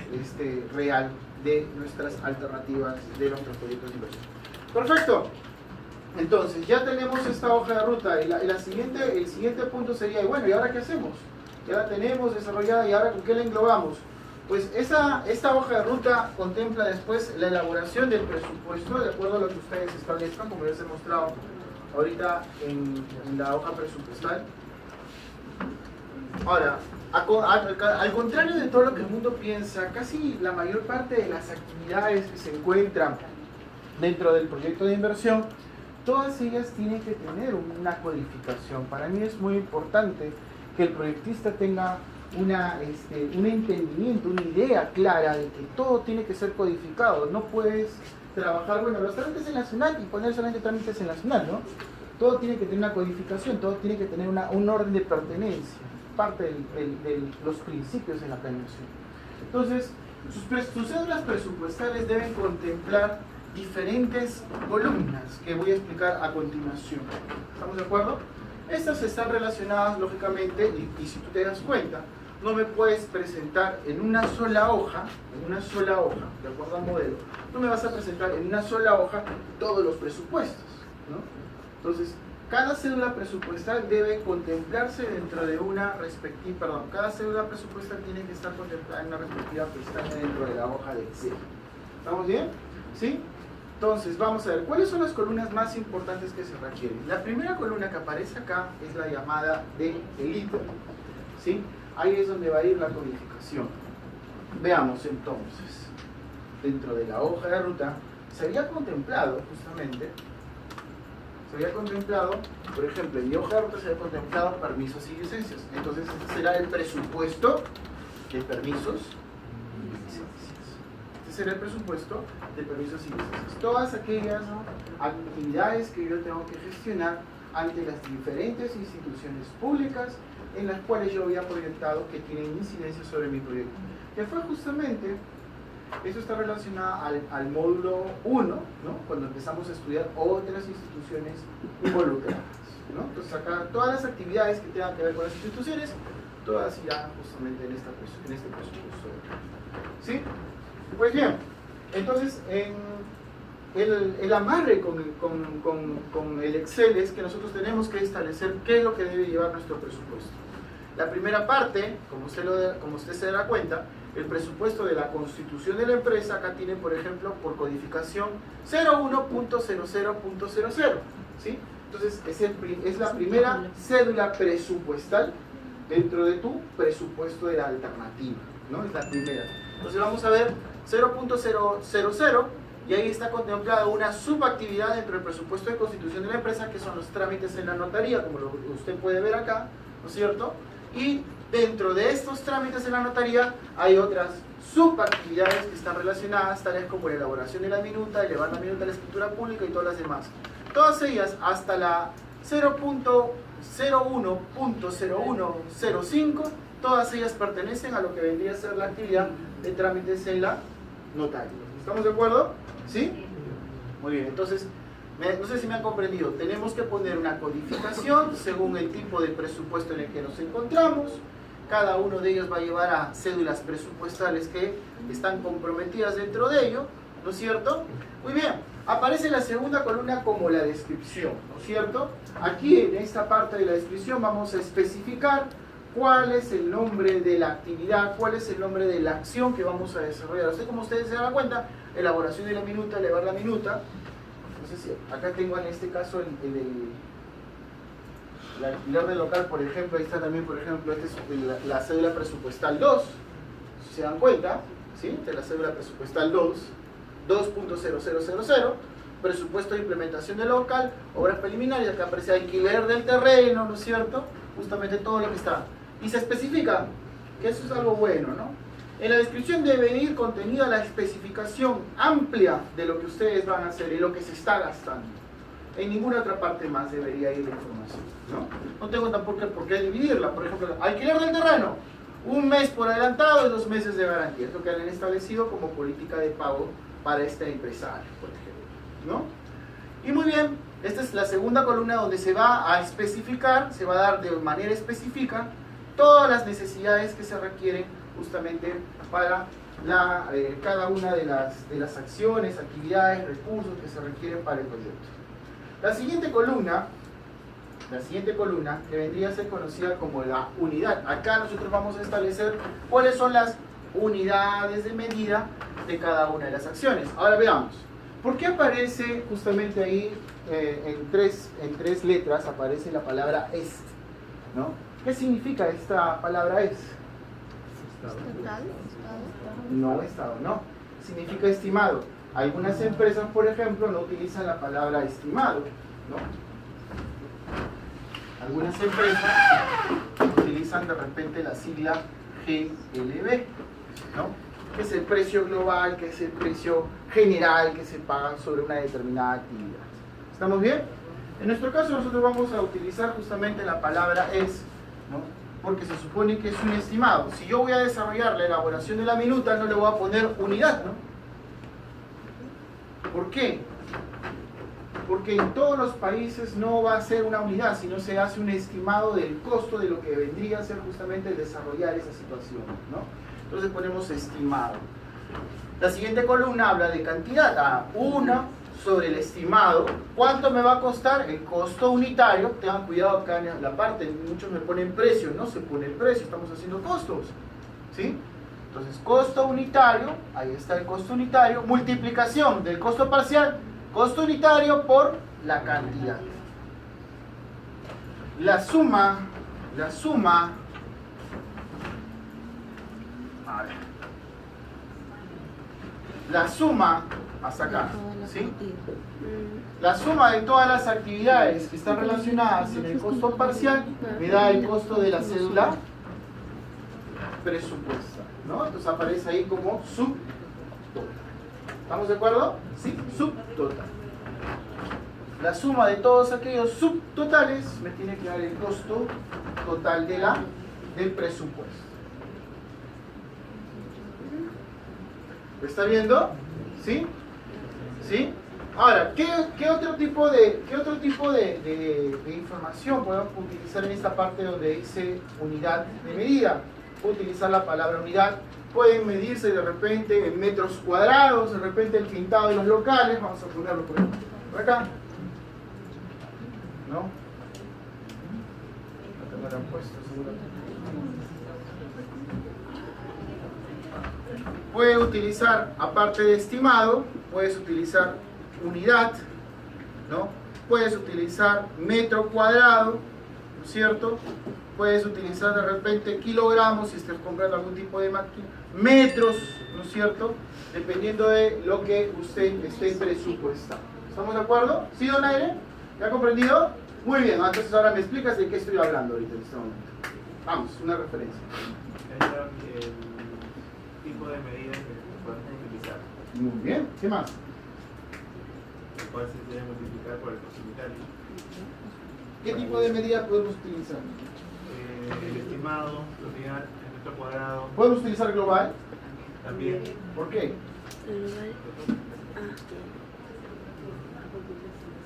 real de nuestras alternativas, de nuestros proyectos de inversión. Perfecto. Entonces, ya tenemos esta hoja de ruta y el siguiente punto sería, bueno, ¿y ahora qué hacemos? Ya la tenemos desarrollada y ahora ¿con qué la englobamos? Pues esta hoja de ruta contempla después la elaboración del presupuesto de acuerdo a lo que ustedes establezcan, como ya les he mostrado ahorita en la hoja presupuestal. Ahora, al contrario de todo lo que el mundo piensa, casi la mayor parte de las actividades que se encuentran dentro del proyecto de inversión, todas ellas tienen que tener una codificación. Para mí es muy importante que el proyectista tenga un entendimiento, una idea clara de que todo tiene que ser codificado. No puedes trabajar, bueno, los trámites en la SUNAT y poner solamente trámites en la SUNAT, ¿no? Todo tiene que tener una codificación, todo tiene que tener un orden de pertenencia, parte de los principios de la planeación. Entonces, sus cédulas presupuestales deben contemplar diferentes columnas que voy a explicar a continuación. ¿Estamos de acuerdo? Estas están relacionadas lógicamente y si tú te das cuenta, no me puedes presentar en una sola hoja, de acuerdo al modelo, no me vas a presentar en una sola hoja todos los presupuestos, ¿no? Entonces, cada cédula presupuestal debe contemplarse dentro de una respectiva, cada cédula presupuestal tiene que estar contemplada en una respectiva pestaña dentro de la hoja de Excel. ¿Estamos bien? ¿Sí? Entonces, vamos a ver, ¿cuáles son las columnas más importantes que se requieren? La primera columna que aparece acá es la llamada de el ítem, ¿sí? Ahí es donde va a ir la codificación. Veamos entonces, dentro de la hoja de ruta, se había contemplado justamente, por ejemplo, en mi hoja de ruta se había contemplado permisos y licencias. Entonces, este será el presupuesto de permisos y licencias. Este será el presupuesto de permisos y licencias. Todas aquellas actividades que yo tengo que gestionar ante las diferentes instituciones públicas en las cuales yo había proyectado que tienen incidencia sobre mi proyecto. Que fue justamente, eso está relacionado al módulo 1, ¿no? Cuando empezamos a estudiar otras instituciones involucradas, ¿no? Entonces acá todas las actividades que tengan que ver con las instituciones, todas irán justamente en este presupuesto. ¿Sí? Pues bien, entonces el amarre con el Excel es que nosotros tenemos que establecer qué es lo que debe llevar nuestro presupuesto. La primera parte, como usted se dará cuenta, el presupuesto de la constitución de la empresa, acá tiene, por ejemplo, por codificación 01.00.00, ¿sí? Entonces, es la primera cédula presupuestal dentro de tu presupuesto de la alternativa, ¿no? Es la primera. Entonces, vamos a ver 0.000, y ahí está contemplada una subactividad dentro del presupuesto de constitución de la empresa, que son los trámites en la notaría, como usted puede ver acá, ¿no es cierto? Y dentro de estos trámites en la notaría hay otras subactividades que están relacionadas, tales como la elaboración de la minuta, elevar la minuta a la escritura pública y todas las demás. Todas ellas, hasta la 0.01.0105, todas ellas pertenecen a lo que vendría a ser la actividad de trámites en la notaría. ¿Estamos de acuerdo? ¿Sí? Muy bien, entonces, no sé si me han comprendido. Tenemos que poner una codificación según el tipo de presupuesto en el que nos encontramos. Cada uno de ellos va a llevar a cédulas presupuestales que están comprometidas dentro de ello, ¿no es cierto? Muy bien, aparece la segunda columna como la descripción, ¿no es cierto? Aquí en esta parte de la descripción vamos a especificar cuál es el nombre de la actividad, cuál es el nombre de la acción que vamos a desarrollar. Así como ustedes se dan cuenta, elaboración de la minuta, elevar la minuta. No sé si acá tengo en este caso el alquiler del local, por ejemplo. Ahí está también, por ejemplo, esta es la cédula presupuestal 2, si se dan cuenta, ¿sí? De la cédula presupuestal 2.0000, presupuesto de implementación del local, obras preliminares. Acá aparece alquiler del terreno, ¿no es cierto? Justamente todo lo que está. Y se especifica que eso es algo bueno, ¿no? En la descripción debe ir contenida la especificación amplia de lo que ustedes van a hacer y lo que se está gastando. En ninguna otra parte más debería ir la información, ¿no? No tengo tampoco por qué dividirla. Por ejemplo, alquiler del terreno, 1 mes por adelantado y 2 meses de garantía. Es lo que han establecido como política de pago para este empresario, por ejemplo, ¿no? Y muy bien, esta es la segunda columna donde se va a especificar, se va a dar de manera específica todas las necesidades que se requieren justamente para cada una de las acciones, actividades, recursos que se requieren para el proyecto. La siguiente columna, que vendría a ser conocida como la unidad. Acá nosotros vamos a establecer cuáles son las unidades de medida de cada una de las acciones. Ahora veamos, ¿por qué aparece justamente ahí en tres letras aparece la palabra est, ¿no? ¿Qué significa esta palabra est? No, estado, no. Significa estimado. Algunas empresas, por ejemplo, no utilizan la palabra estimado, ¿no? Algunas empresas utilizan de repente la sigla GLB, ¿no? Que es el precio global, que es el precio general que se paga sobre una determinada actividad. ¿Estamos bien? En nuestro caso nosotros vamos a utilizar justamente la palabra es, ¿no? Porque se supone que es un estimado. Si yo voy a desarrollar la elaboración de la minuta, no le voy a poner unidad, ¿no? ¿Por qué? Porque en todos los países no va a ser una unidad, sino se hace un estimado del costo de lo que vendría a ser justamente el desarrollar esa situación, ¿no? Entonces ponemos estimado. La siguiente columna habla de cantidad. Una sobre el estimado. ¿Cuánto me va a costar? El costo unitario. Tengan cuidado acá en la parte. Muchos me ponen precio. No se pone el precio. Estamos haciendo costos, ¿sí? Entonces, costo unitario. Ahí está el costo unitario. Multiplicación del costo parcial. Costo unitario por la cantidad. La suma. A ver. La suma, hasta acá, ¿sí? La suma de todas las actividades que están relacionadas en el costo parcial me da el costo de la cédula presupuestal, ¿no? Entonces aparece ahí como subtotal. ¿Estamos de acuerdo? Sí, subtotal. La suma de todos aquellos subtotales me tiene que dar el costo total del presupuesto. ¿Lo está viendo? ¿Sí? ¿Sí? Ahora, ¿qué otro tipo de información podemos utilizar en esta parte donde dice unidad de medida? utilizar la palabra unidad. Pueden medirse de repente en metros cuadrados, de repente el pintado de los locales, vamos a ponerlo por acá. ¿No? Acá me lo han puesto, seguramente. Puedes utilizar, aparte de estimado, puedes utilizar unidad, ¿no? Puedes utilizar metro cuadrado, ¿no es cierto? Puedes utilizar de repente kilogramos si estés comprando algún tipo de máquina, metros, ¿no es cierto? Dependiendo de lo que usted esté presupuestando. ¿Estamos de acuerdo? ¿Sí, don Aire? ¿Ya ha comprendido? Muy bien, entonces ahora me explicas de qué estoy hablando ahorita en este momento. Vamos, una referencia. El tipo de medidas que podemos utilizar. Muy bien, ¿qué más? El cual se debe multiplicar por el costo unitario. ¿Qué tipo de medida podemos utilizar? El estimado, la unidad, el metro cuadrado, ¿Podemos utilizar global? también. ¿Por qué?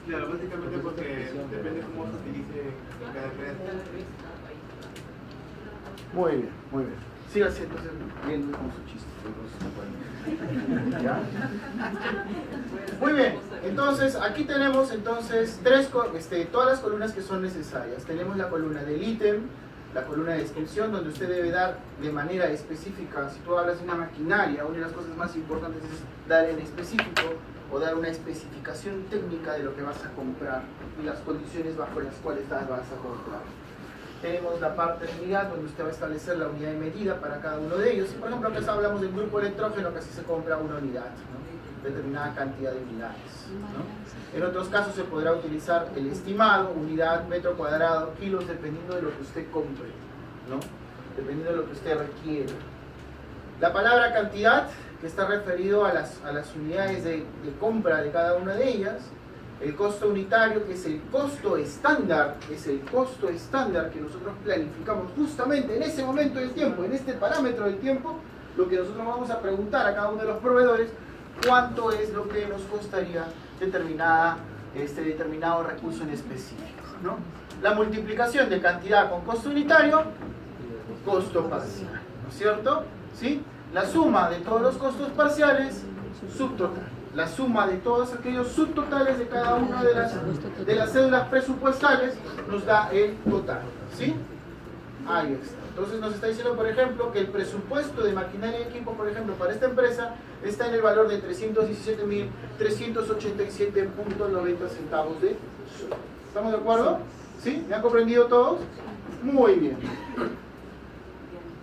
Claro, básicamente porque depende cómo se utilice en cada empresa. Muy bien, muy bien. Siga así entonces viendo con su chiste. ¿Ya? Muy bien, entonces aquí tenemos entonces todas las columnas que son necesarias. Tenemos la columna del ítem, la columna de descripción, donde usted debe dar de manera específica. Si tú hablas de una maquinaria, una de las cosas más importantes es dar en específico o dar una especificación técnica de lo que vas a comprar y las condiciones bajo las cuales vas a comprar. Tenemos la parte de unidad, donde usted va a establecer la unidad de medida para cada uno de ellos. Y por ejemplo, acá hablamos del grupo electrógeno, que así se compra una unidad, ¿no? Determinada cantidad de unidades, ¿no? En otros casos se podrá utilizar el estimado, unidad, metro cuadrado, kilos, dependiendo de lo que usted compre, ¿no? Dependiendo de lo que usted requiere. La palabra cantidad, que está referido a las unidades de compra de cada una de ellas. El costo unitario, que es el costo estándar, que nosotros planificamos justamente en ese momento del tiempo, en este parámetro del tiempo, lo que nosotros vamos a preguntar a cada uno de los proveedores, cuánto es lo que nos costaría determinado recurso en específico, ¿no? La multiplicación de cantidad con costo unitario, costo parcial, ¿no es cierto? ¿Sí? La suma de todos los costos parciales, subtotal. La suma de todos aquellos subtotales de cada una de las cédulas presupuestales nos da el total, ¿sí? Ahí está. Entonces nos está diciendo, por ejemplo, que el presupuesto de maquinaria y equipo, por ejemplo, para esta empresa está en el valor de 317.387.90 centavos de sol. ¿Estamos de acuerdo? ¿Sí? ¿Me han comprendido todos? Muy bien.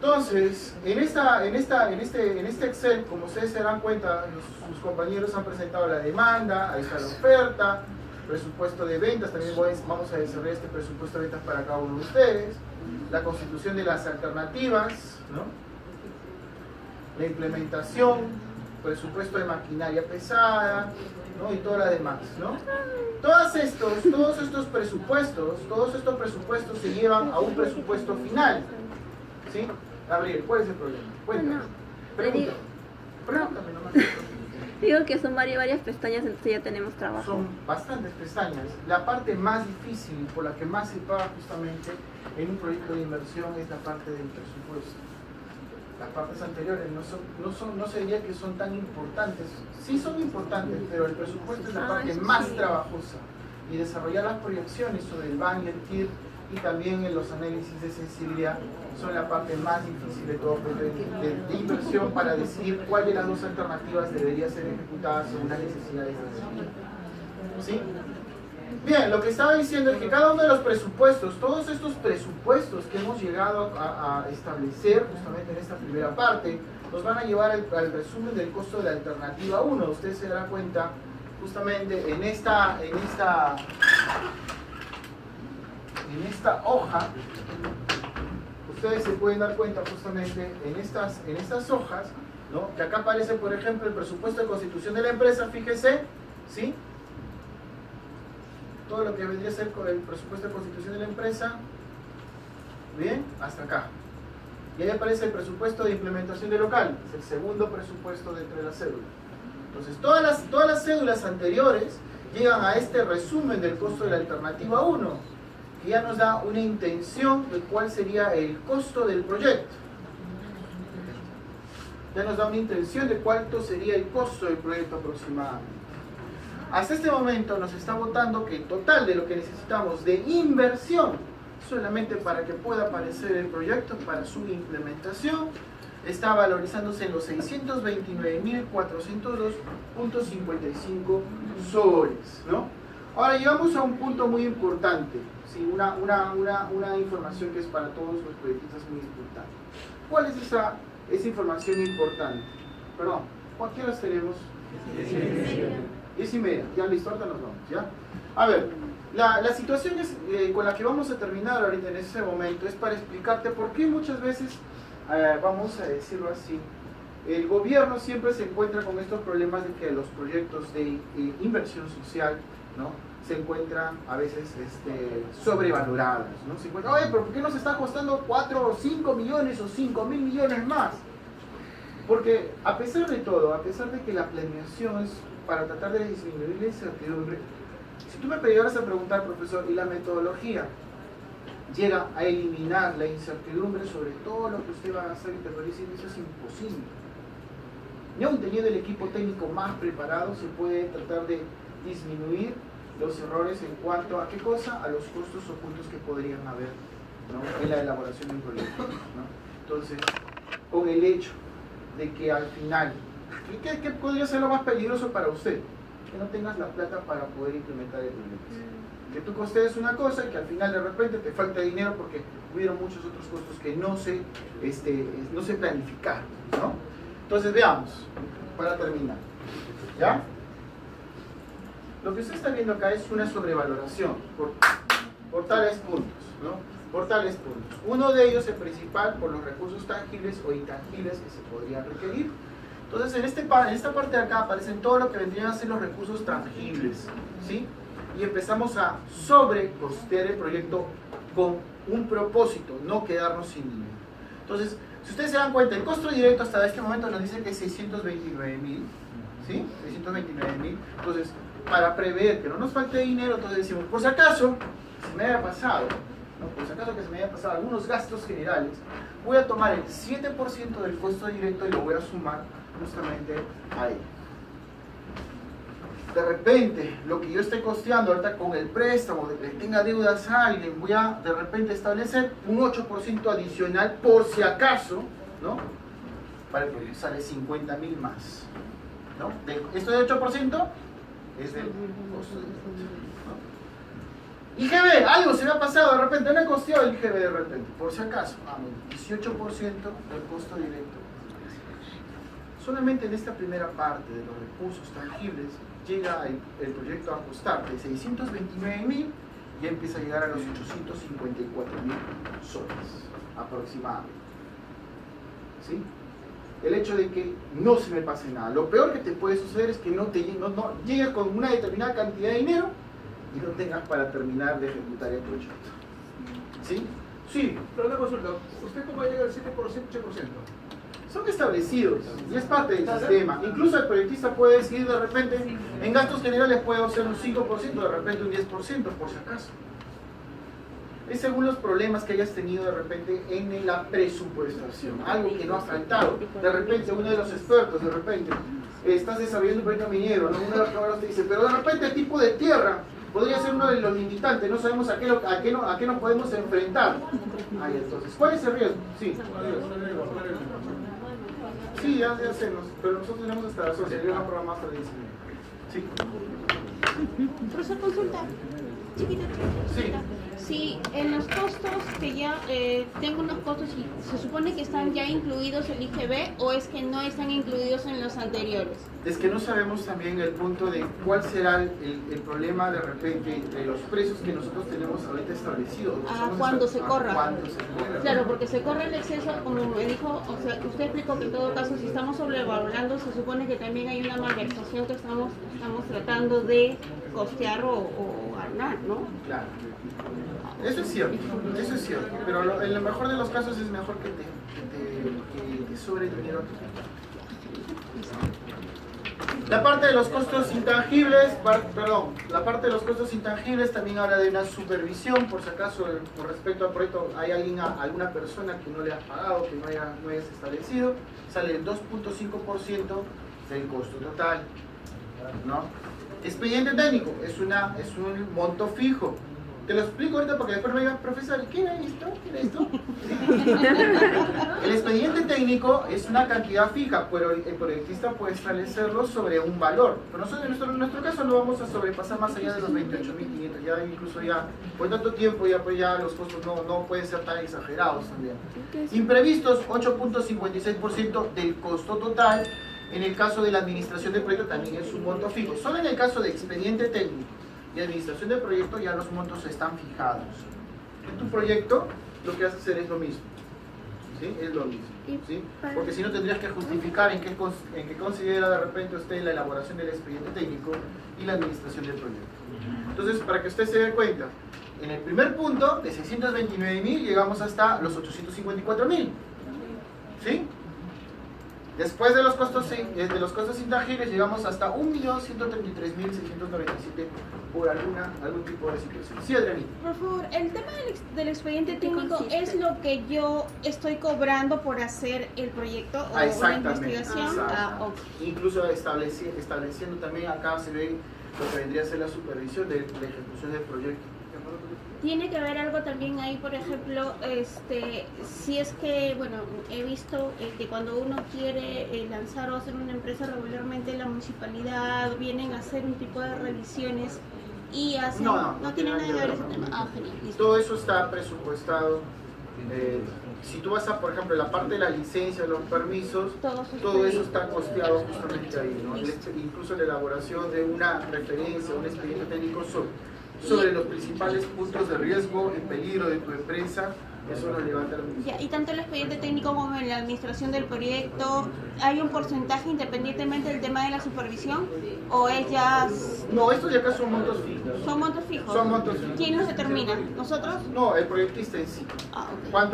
Entonces, en este Excel, como ustedes se dan cuenta, sus compañeros han presentado la demanda, ahí está la oferta, presupuesto de ventas, también vamos a desarrollar este presupuesto de ventas para cada uno de ustedes, la constitución de las alternativas, ¿no? La implementación, presupuesto de maquinaria pesada, ¿no? Y todo lo demás, ¿no? Todos estos presupuestos se llevan a un presupuesto final, ¿sí? Gabriel, ¿cuál es el problema? Cuéntame. Pregúntame nomás. Digo que son varias pestañas, entonces ya tenemos trabajo. Son bastantes pestañas. La parte más difícil y por la que más se paga justamente en un proyecto de inversión es la parte del presupuesto. Las partes anteriores no se diría que son tan importantes. Sí son importantes, pero el presupuesto es la parte más trabajosa. Y desarrollar las proyecciones sobre el BAN y el TIR y también en los análisis de sensibilidad son la parte más difícil de todo de inversión para decidir cuál de las dos alternativas debería ser ejecutada según las necesidades del mercado. ¿Sí? Bien, lo que estaba diciendo es que cada uno de los presupuestos, todos estos presupuestos que hemos llegado a establecer justamente en esta primera parte, nos van a llevar al resumen del costo de la alternativa 1. Ustedes se darán cuenta justamente en esta hoja, ustedes se pueden dar cuenta justamente en estas hojas, ¿no? Que acá aparece, por ejemplo, el presupuesto de constitución de la empresa, fíjese, ¿sí? Todo lo que vendría a ser con el presupuesto de constitución de la empresa, bien, hasta acá. Y ahí aparece el presupuesto de implementación de local, es el segundo presupuesto dentro de la cédula. Entonces, todas las cédulas anteriores llegan a este resumen del costo de la alternativa 1, que ya nos da una intención de cuál sería el costo del proyecto. ya nos da una intención de cuánto sería el costo del proyecto aproximadamente. Hasta este momento nos está votando que el total de lo que necesitamos de inversión, solamente para que pueda aparecer el proyecto para su implementación, está valorizándose en los 629.402.55 soles, ¿no? Ahora llegamos a un punto muy importante, ¿sí? una información que es para todos los proyectistas muy importante. ¿Cuál es esa información importante? Perdón, ¿cuántas horas tenemos? 10:30, ya listo, ahorita nos vamos, ¿ya? A ver, la situación es, con la que vamos a terminar ahorita en ese momento es para explicarte por qué muchas veces, vamos a decirlo así, el gobierno siempre se encuentra con estos problemas de que los proyectos de inversión social, ¿no?, se encuentran a veces sobrevalorados, ¿no? Se encuentran, oye, pero ¿por qué nos está costando 4 o 5 millones o 5.000 millones más? Porque a pesar de todo, a pesar de que la planeación es para tratar de disminuir la incertidumbre, si tú me llegaras a preguntar, profesor, ¿y la metodología llega a eliminar la incertidumbre sobre todo lo que usted va a hacer y te puede decir? Eso es imposible. Ni aun teniendo el equipo técnico más preparado, se puede tratar de disminuir los errores en cuanto a qué cosa, a los costos ocultos que podrían haber, ¿no?, en la elaboración de un proyecto, ¿no? Entonces, con el hecho de que al final, ¿qué podría ser lo más peligroso para usted? Que no tengas la plata para poder implementar el proyecto. Que tú costees una cosa y que al final de repente te falta dinero porque hubieron muchos otros costos que no se planificaron, ¿no? Entonces veamos, para terminar, ¿ya? Lo que usted está viendo acá es una sobrevaloración por tales puntos, ¿no? Por tales puntos. Uno de ellos, el principal, por los recursos tangibles o intangibles que se podrían requerir. Entonces, en esta parte de acá aparecen todo lo que vendrían a ser los recursos tangibles, ¿sí? Y empezamos a sobrecostear el proyecto con un propósito, no quedarnos sin dinero. Entonces, si ustedes se dan cuenta, el costo directo hasta este momento nos dice que es 629.000, ¿sí? 629.000. Entonces, para prever que no nos falte dinero, entonces decimos, por si acaso se me haya pasado, ¿no?, por si acaso que se me haya pasado algunos gastos generales, voy a tomar el 7% del costo directo y lo voy a sumar justamente a él. De repente, lo que yo esté costeando ahorita con el préstamo, de que tenga deudas a alguien, voy a de repente establecer un 8% adicional por si acaso, ¿no?, para que sale 50.000 más, ¿no? Esto de 8% es del costo directo, ¿no? IGB, algo se me ha pasado de repente, no he costeado el IGB de repente, por si acaso, 18% del costo directo. Solamente en esta primera parte de los recursos tangibles llega el proyecto a costar de 629.000 y empieza a llegar a los 854.000 soles aproximadamente, ¿sí? El hecho de que no se me pase nada. Lo peor que te puede suceder es que no llegues con una determinada cantidad de dinero y no tengas para terminar de ejecutar el proyecto, ¿sí? Sí. Pero una consulta, ¿usted cómo llega al 7%, 8%? Son establecidos y es parte del sistema. Incluso el proyectista puede decidir de repente, en gastos generales puede ser un 5%, de repente un 10%, por si acaso. Es según los problemas que hayas tenido de repente en la presupuestación, algo que no ha faltado. De repente uno de los expertos, de repente, estás desarrollando un proyecto minero, ¿no?, uno de los programas te dice, pero de repente el tipo de tierra podría ser uno de los limitantes, no sabemos a qué nos podemos enfrentar. Ahí entonces, ¿cuál es el riesgo? Sí. Sí, ya hacemos, pero nosotros tenemos hasta las 11, yo no programa hasta las 19. Sí. Profesor, consulta. Chiquita. Sí. Si en los costos que ya tengo unos costos y se supone que están ya incluidos el IGB o es que no están incluidos en los anteriores. Es que no sabemos también el punto de cuál será el problema de repente de los precios que nosotros tenemos ahorita establecidos. Cuando se corra. Cuando se corra. Claro, porque se corre el exceso, como me dijo, o sea, usted explicó que en todo caso si estamos sobrevalorando se supone que también hay una malversación que estamos tratando de costear o ganar, ¿no? Claro. Eso es cierto, pero en lo mejor de los casos es mejor que te sobre dinero. La parte de los costos intangibles, la parte de los costos intangibles también habla de una supervisión, por si acaso con respecto al proyecto hay alguna persona que no le ha pagado, que no hayas establecido, sale el 2.5% del costo total, ¿no? Expediente técnico es un monto fijo. Te lo explico ahorita porque después me digan, profesor, ¿qué era esto? ¿Qué era esto? El expediente técnico es una cantidad fija, pero el proyectista puede establecerlo sobre un valor. Pero nosotros en nuestro caso no vamos a sobrepasar más allá de los 28.500. Ya incluso ya, por tanto tiempo, ya los costos no pueden ser tan exagerados también. Imprevistos, 8.56% del costo total. En el caso de la administración del proyecto también es un monto fijo. Solo en el caso de expediente técnico y administración del proyecto ya los montos están fijados. En tu proyecto lo que vas a hacer es lo mismo, ¿sí? Es lo mismo, ¿sí? Porque si no tendrías que justificar en qué considera de repente usted la elaboración del expediente técnico y la administración del proyecto. Entonces, para que usted se dé cuenta, en el primer punto de 629.000 llegamos hasta los 854.000, ¿sí? Después de los costos intangibles llegamos hasta 1.133.697 por algún tipo de situación. Sí, Adrianita. Por favor, el tema del expediente técnico es lo que yo estoy cobrando por hacer el proyecto o una investigación. Incluso estableciendo también acá se ve lo que vendría a ser la supervisión de la ejecución del proyecto. Tiene que haber algo también ahí, por ejemplo, si es que, bueno, he visto que cuando uno quiere lanzar o hacer una empresa regularmente la municipalidad vienen a hacer un tipo de revisiones y hacen... No tiene nada que ver ese tema. Ah, genial, listo. Todo eso está presupuestado. Si tú vas a, por ejemplo, la parte de la licencia, los permisos, todo eso está costeado justamente ahí, ¿no? Incluso la elaboración de una referencia, un expediente técnico sobre los principales puntos de riesgo y peligro de tu empresa, eso lo levanta la administración. Y tanto el expediente técnico como en la administración del proyecto, ¿hay un porcentaje independientemente del tema de la supervisión? ¿O es ya...? No, estos de acá son montos fijos. ¿Son montos fijos? Son montos fijos. ¿Quién los determina? ¿Nosotros? No, el proyectista en sí. Ah, ok.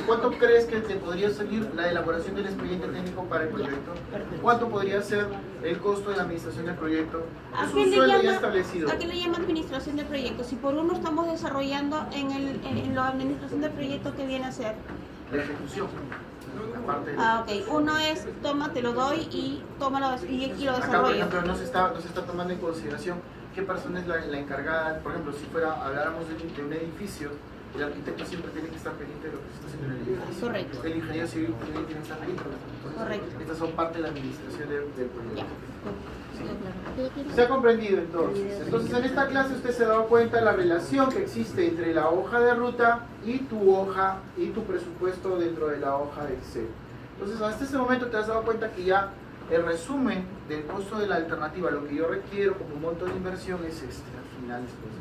¿Cuánto crees que te podría salir la elaboración del expediente técnico para el proyecto? ¿Cuánto podría ser el costo de la administración del proyecto? Es un sueldo ya establecido. ¿A qué le llama administración del proyecto? Si por uno estamos desarrollando en la administración del proyecto, ¿qué viene a ser? La ejecución. Ok. Uno es, toma, te lo doy y tómalo y lo desarrollo. Acá, por ejemplo, no se está tomando en consideración qué persona es la encargada. Por ejemplo, si habláramos de un edificio, el arquitecto siempre tiene que estar pendiente de lo que se está haciendo en el edificio. Correcto. El ingeniero civil tiene que estar pendiente de lo que se está haciendo. Correcto. Estas son parte de la administración del proyecto. Sí. ¿Se ha comprendido entonces? Entonces en esta clase usted se ha dado cuenta de la relación que existe entre la hoja de ruta y tu presupuesto dentro de la hoja de Excel. Entonces hasta este momento te has dado cuenta que ya el resumen del costo de la alternativa, lo que yo requiero como monto de inversión es al final después.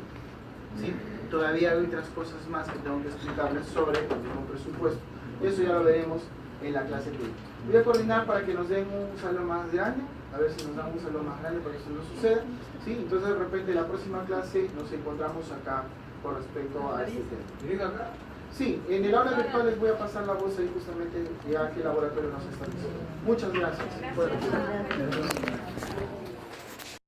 ¿Sí? Todavía hay otras cosas más que tengo que explicarles sobre el mismo presupuesto. Y eso ya lo veremos en la clase que viene. Voy a coordinar para que nos den un salón más grande, a ver si nos dan un salón más grande para que eso no suceda. ¿Sí? Entonces de repente en la próxima clase nos encontramos acá con respecto a este tema. Sí, en el aula virtual les voy a pasar la voz ahí justamente ya que el laboratorio nos está diciendo. Muchas gracias.